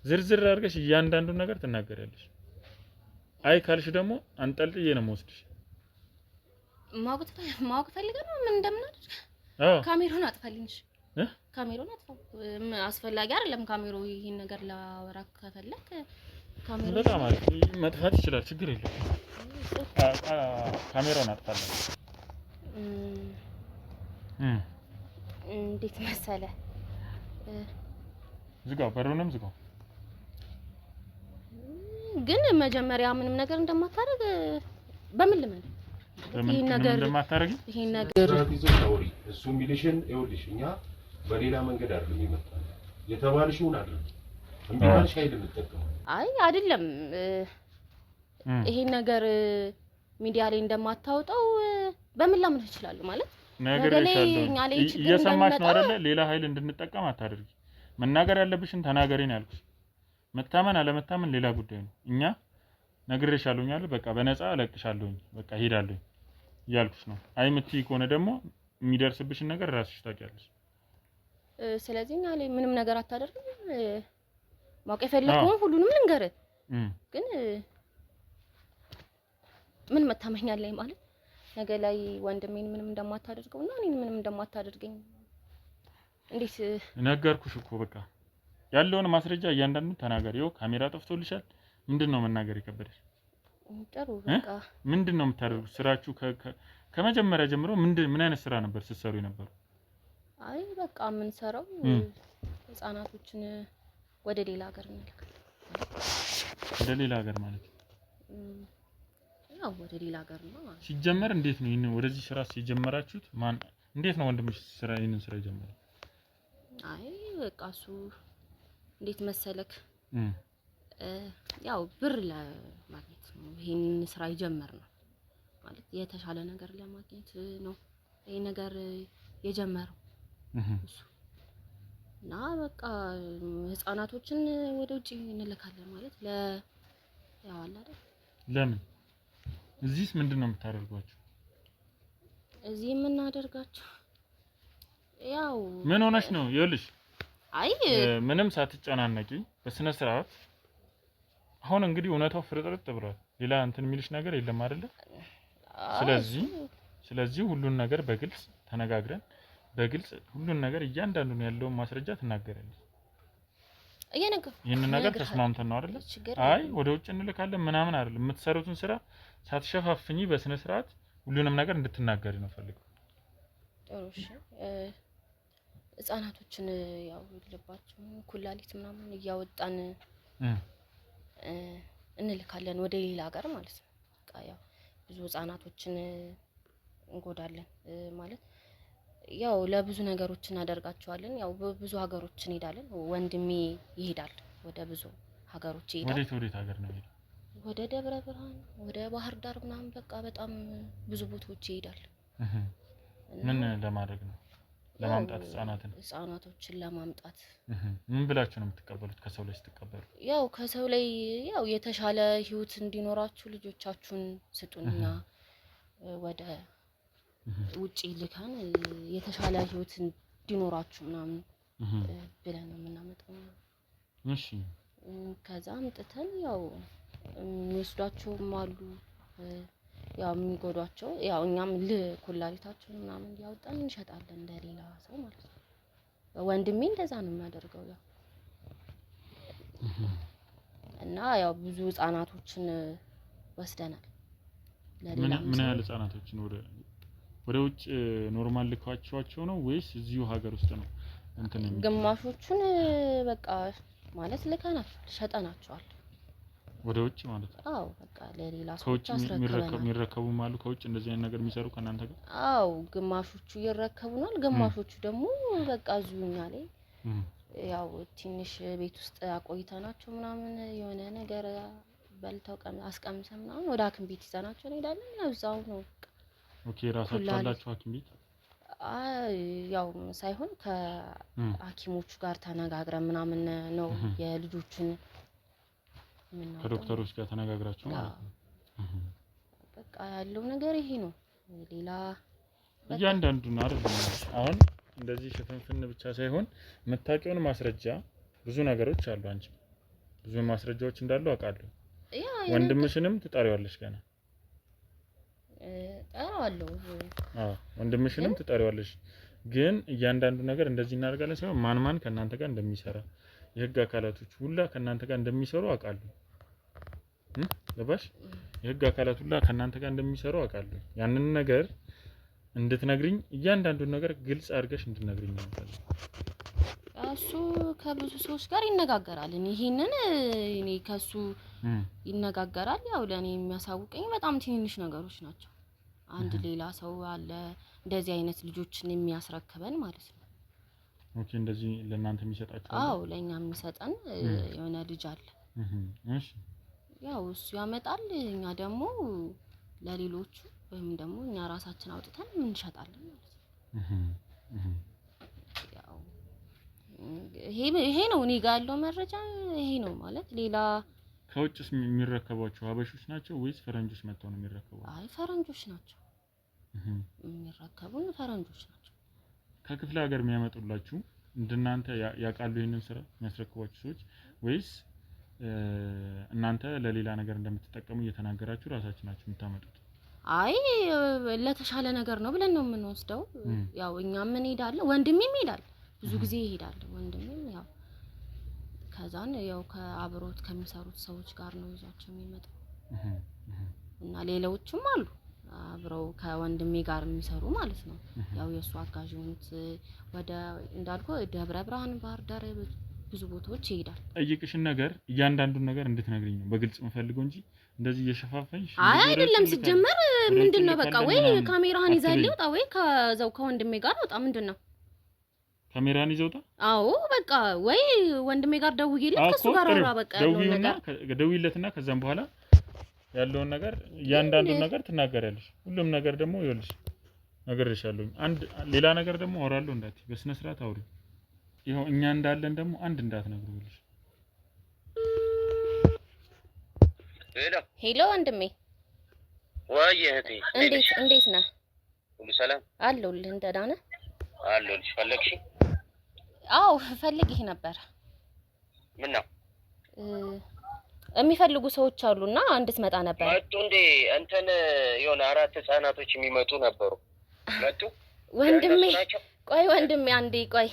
ዝርዝር አድርገሽ እያንዳንዱ ነገር ትናገሪያለሽ። አይ ካልሽ ደግሞ አንጠልጥዬ ነው የምወስድሽ። ማወቅ ፈልገህ ነው ምን እንደምናደርግ? ካሜራውን አጥፋልኝ። ካሜራውን አጥፋው። አስፈላጊ አይደለም ካሜራው። ይሄን ነገር ላወራ ከፈለክ ካሜራው በጣም አሪፍ መጥፋት ይችላል፣ ችግር የለም። ካሜራውን አጥፋለሁ። እንዴት መሰለ? ዝጋው፣ በሩንም ዝጋው። ግን መጀመሪያ ምንም ነገር እንደማታደርግ በምን ልመን? ይሄን ነገር እንደማታደርጊ ይሄን ነገር እሱ ሚሊሽን ይኸውልሽ፣ እኛ በሌላ መንገድ አይደለም ይመጣል የተባልሽውን አይደለም እንዴት ሻይል እንጠቀማለን። አይ አይደለም ይሄን ነገር ሚዲያ ላይ እንደማታወጣው በምን ላምን ይችላል ማለት ነገር ይሻላል። እየሰማሽ ነው አይደለ? ሌላ ኃይል እንድንጠቀም አታደርጊ። መናገር ያለብሽን ተናገሪ ነው ያልኩሽ። መታመን አለመታመን ሌላ ጉዳይ ነው። እኛ ነግሬሻለሁኝ አይደል? በቃ በነፃ እለቅሻለሁኝ፣ በቃ ሄዳለሁኝ እያልኩሽ ነው። አይ የምትይ ከሆነ ደግሞ የሚደርስብሽን ነገር ራስሽ ታውቂያለሽ። ስለዚህ እኛ ላይ ምንም ነገር አታደርግም። ማወቅ የፈለከውን ሁሉንም ልንገርህ፣ ግን ምን መታመኛ ላይ ማለት ነገ ላይ ወንድሜን ምንም እንደማታደርገውና እኔን ምንም እንደማታደርገኝ እንዴት ነገርኩሽ እኮ። በቃ ያለውን ማስረጃ እያንዳንዱ ተናገሪ። ይኸው ካሜራ ጠፍቶልሻል። ምንድነው መናገር የከበደሽ? ጥሩ በቃ ምንድነው የምታደርጉት? ስራችሁ ከመጀመሪያ ጀምሮ ምን አይነት ስራ ነበር ስትሰሩ የነበረው? አይ በቃ ምን ሰራው ህፃናቶችን ወደ ሌላ ሀገር እንልካለን። ወደ ሌላ ሀገር ማለት ያው ወደ ሌላ ሀገር ነው ሲጀመር። እንዴት ነው ይሄን ወደዚህ ስራ ሲጀመራችሁት? እንዴት ነው ወንድምሽ ይሄንን ስራ የጀመረው? አይ በቃ እሱ እንዴት መሰለክ ያው ብር ለማግኘት ነው ይሄን ስራ የጀመርነው። ማለት የተሻለ ነገር ለማግኘት ነው ይሄ ነገር የጀመረው እሱ እና በቃ ህፃናቶችን ወደ ውጪ እንልካለን ማለት ያው አለ አይደል? ለምን እዚህስ ምንድነው የምታደርጓቸው? እዚህ የምናደርጋቸው ያው ምን ሆነሽ ነው? ይኸውልሽ አይ ምንም ሳትጨናነቂ በስነ ስርዓት አሁን እንግዲህ እውነታው ፍርጥርጥ ብሏል። ሌላ እንትን የሚልሽ ነገር የለም አይደለ? ስለዚህ ሁሉን ነገር በግልጽ ተነጋግረን በግልጽ ሁሉን ነገር እያንዳንዱን ያለውን ማስረጃ ትናገራለች። ይሄንን ነገር ተስማምተን ነው አይደለ? አይ ወደ ውጭ እንልካለን ምናምን አይደለም። የምትሰሩትን ስራ ሳትሸፋፍኚ በስነ ስርዓት ሁሉንም ነገር እንድትናገሪ ነው ፈልገው። ጥሩ እሺ። ህፃናቶችን ያው ልባቸው ኩላሊት ምናምን እያወጣን እንልካለን ወደ ሌላ ሀገር ማለት ነው። በቃ ያው ብዙ ህፃናቶችን እንጎዳለን ማለት ያው ለብዙ ነገሮች እናደርጋቸዋለን። ያው ብዙ ሀገሮች እንሄዳለን። ወንድሜ ይሄዳል ወደ ብዙ ሀገሮች ይሄዳል። ወዴት ሀገር ነው የሚሄደው? ወደ ደብረ ብርሃን፣ ወደ ባህር ዳር ምናምን በቃ በጣም ብዙ ቦታዎች ይሄዳል። ምን ለማድረግ ነው? ለማምጣት ህፃናቶችን ለማምጣት። ምን ብላችሁ ነው የምትቀበሉት? ከሰው ላይ ስትቀበሉ ያው ከሰው ላይ ያው የተሻለ ህይወት እንዲኖራችሁ ልጆቻችሁን ስጡንኛ ወደ ውጪ ልካን የተሻለ ህይወት እንዲኖራችሁ ምናምን ብለን ነው የምናመጣው። እሺ ከዛ አምጥተን ያው የሚወስዷቸውም አሉ ያው የሚጎዷቸው ያው እኛም ኩላሊታቸውን ምናምን ያወጣን እንሸጣለን እንደሌላ ሰው ማለት ነው። ወንድሜ እንደዛ ነው የሚያደርገው ያው እና ያው ብዙ ህፃናቶችን ወስደናል። ምን ያህል ህፃናቶችን ወደ ውጭ ኖርማል ልካቸዋቸው ነው ወይስ እዚሁ ሀገር ውስጥ ነው? ግማሾቹን በቃ ማለት ልከናቸው ሸጠናቸዋል ወደ ውጭ ማለት ነው። አዎ በቃ ለሌላ ሰዎች አስረክበናል። የሚረከቡም አሉ ከውጭ እንደዚህ አይነት ነገር የሚሰሩ ከእናንተ ጋር? አዎ ግማሾቹ ይረከቡናል፣ ግማሾቹ ደግሞ በቃ እዚሁኛ ላይ ያው ትንሽ ቤት ውስጥ አቆይተናቸው ምናምን የሆነ ነገር በልተው አስቀምሰን ምናምን ወደ ሐኪም ቤት ይዘናቸው እንሄዳለን። ያው እዛው ነው። ኦኬ ራሳችሁ አላችሁ ሐኪም ቤት? ያው ሳይሆን ከሐኪሞቹ ጋር ተነጋግረን ምናምን ነው የልጆችን ከዶክተሮች ጋር ተነጋግራችሁ ማለት ነው። በቃ ያለው ነገር ይሄ ነው። ሌላ እያንዳንዱን አይደለም አሁን እንደዚህ ሽፍንፍን ብቻ ሳይሆን የምታውቂውን ማስረጃ ብዙ ነገሮች አሉ። አንቺ ብዙ ማስረጃዎች እንዳሉ አውቃለሁ። ወንድምሽንም ትጠሪዋለሽ ገና? ጠራዋለሁ። ወንድምሽንም ትጠሪዋለሽ። ግን እያንዳንዱ ነገር እንደዚህ እናደርጋለን ሳይሆን ማን ከእናንተ ጋር እንደሚሰራ የህግ አካላቶች ሁላ ከእናንተ ጋር እንደሚሰሩ አውቃለሁ። ለባሽ የህግ አካላት ሁላ ከእናንተ ጋር እንደሚሰሩ አውቃለሁ። ያንን ነገር እንድትነግሪኝ እያንዳንዱን ነገር ግልጽ አድርገሽ እንድትነግሪኝ ነው የምፈልገው። እሱ ከብዙ ሰዎች ጋር ይነጋገራል። ይሄንን እኔ ከሱ ይነጋገራል። ያው ለኔ የሚያሳውቀኝ በጣም ትንንሽ ነገሮች ናቸው። አንድ ሌላ ሰው አለ እንደዚህ አይነት ልጆችን የሚያስረክበን ማለት ነው። ኦኬ እንደዚህ ለእናንተ የሚሰጣቸው? አዎ ለኛ የሚሰጠን የሆነ ልጅ አለ። እሺ ያው እሱ ያመጣል፣ እኛ ደግሞ ለሌሎቹ ወይም ደግሞ እኛ ራሳችን አውጥተን እንሸጣለን ማለት ነው። ያው ይሄ ነው እኔ ጋር ያለው መረጃ ይሄ ነው ማለት። ሌላ ከውጭስ የሚረከቧቸው ሀበሾች ናቸው ወይስ ፈረንጆች መጥተው ነው የሚረከቧቸው? አይ ፈረንጆች ናቸው የሚረከቡን፣ ፈረንጆች ናቸው። ከክፍለ ሀገር የሚያመጡላችሁ እንደናንተ ያውቃሉ ይሄንን ስራ የሚያስረክቧችሁ ሰዎች ወይስ እናንተ ለሌላ ነገር እንደምትጠቀሙ እየተናገራችሁ ራሳችሁ ናችሁ የምታመጡት? አይ ለተሻለ ነገር ነው ብለን ነው የምንወስደው። ያው እኛም እንሄዳለን፣ ወንድሜም ይሄዳል፣ ብዙ ጊዜ ይሄዳል ወንድሜም። ያው ከዛን ያው ከአብሮት ከሚሰሩት ሰዎች ጋር ነው ይዟቸው የሚመጣው እና ሌሎችም አሉ አብረው ከወንድሜ ጋር የሚሰሩ ማለት ነው። ያው የሱ አጋዥ ሆኑት ወደ እንዳልኩ ደብረ ብርሃን፣ ባህር ዳር ብዙ ቦታዎች ይሄዳል። ጠይቅሽን ነገር እያንዳንዱን ነገር እንድትነግሪኝ ነው በግልጽ የምፈልገው እንጂ እንደዚህ እየሸፋፈንሽ አይደለም። ሲጀመር ምንድነው በቃ ወይ ካሜራህን ይዘህልኝ ወጣ ወይ ከዛው ከወንድሜ ጋር ወጣ። ምንድነው ካሜራን ይዘውታ? አዎ በቃ ወይ ወንድሜ ጋር ደውዬለት ከሱ ጋር አውራ በቃ ያለው ነገር ደውይለትና ከዛም በኋላ ያለውን ነገር እያንዳንዱን ነገር ትናገሪያለሽ። ሁሉም ነገር ደግሞ ይኸውልሽ ነግሬሻለሁ። አንድ ሌላ ነገር ደግሞ አወራለሁ እንዳትዪ፣ በስነ ስርዓት አውሪ። ይኸው እኛ እንዳለን ደግሞ አንድ እንዳትነግሩልሽ። ሄሎ ወንድሜ። ወይ እህቴ እንዴት ነህ? ሁሉ ሰላም አለሁልህ። ደህና ነህ? አለሁልሽ። ፈለግሽ? አዎ ፈልጌህ ነበር። ምን ነው? የሚፈልጉ ሰዎች አሉና እንድትመጣ ነበር። መጡ እንዴ? እንትን የሆነ 4 ህፃናቶች የሚመጡ ነበሩ። መጡ? ወንድሜ ቆይ ወንድሜ አንዴ ቆይ።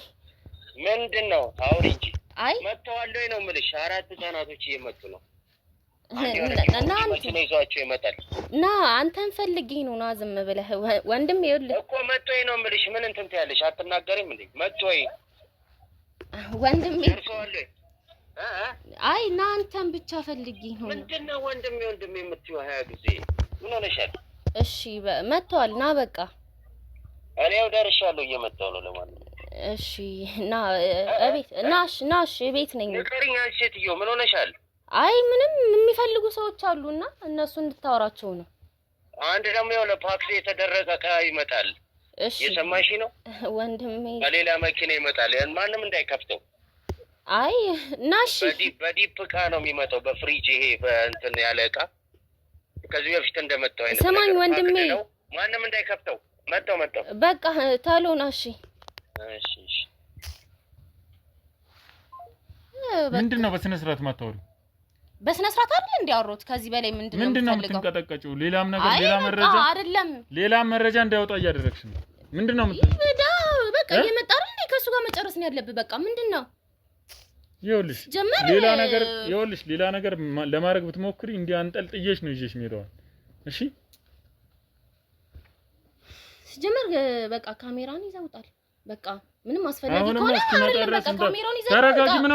ምንድነው? አውሪ እንጂ። አይ መጥተዋል ወይ ነው የምልሽ። 4 ህፃናቶች እየመጡ ነው። ና አንተን ፈልጌ ነው። ና ዝም ብለህ ወንድሜ ይኸውልህ እኮ መጥቶ ነው የምልሽ። ምን እንትን ትያለሽ? አትናገሪም እንዴ? መጥቶ ወንድሜ ደርሰዋል። አይ ና አንተን ብቻ ፈልጌ ነው። ምንድነው ወንድሜ የምትይው? 20 ጊዜ ምን ሆነሻል? እሺ መጥተዋል። ና በቃ እኔው ደርሻለሁ። እየመጣሁ ነው። ለማንኛውም እሺ ና እቤት ናሽ እቤት ነኝ። ንገሪኝ አንቺ ሴትዮ ምን ሆነሻል? አይ ምንም የሚፈልጉ ሰዎች አሉና እነሱ እንድታወራቸው ነው። አንድ ደግሞ የሆነ ፓክስ የተደረገ ዕቃ ይመጣል። እሺ የሰማሽ ነው ወንድሜ? በሌላ መኪና ይመጣል። ማንም እንዳይከፍተው። አይ ናሽ በዲፕ ዕቃ ነው የሚመጣው። በፍሪጅ ይሄ በእንትን ያለ ዕቃ ከዚህ በፊት እንደመጣው አይነት። ሰማኝ ወንድሜ፣ ማንም እንዳይከፍተው። መጣው በቃ ታሎ ናሽ። እሺ ምንድነው በስነ ስርዓት ማታወሩ? በስነ ስርዓት አይደል እንዲያወሩት? ከዚህ በላይ ምንድነው የምትንቀጠቀጪው? ሌላም ነገር ሌላ መረጃ አይደለም፣ ሌላ መረጃ እንዳይወጣ እያደረግሽ ነው። ምንድነው በቃ እየመጣ አይደል? ከሱ ጋር መጨረስ ነው ያለብህ። በቃ ምንድነው? ይኸውልሽ ሌላ ነገር ለማድረግ ብትሞክሪ እንዲህ አንጠልጥዬሽ ነው ይዤሽ የምሄደው። እሺ ጀመር በቃ ካሜራን ይዘውጣል። በቃ ምንም አስፈላጊ ከሆነ በቃ ካሜራውን ይዘውጣል። ተረጋጊ። ምን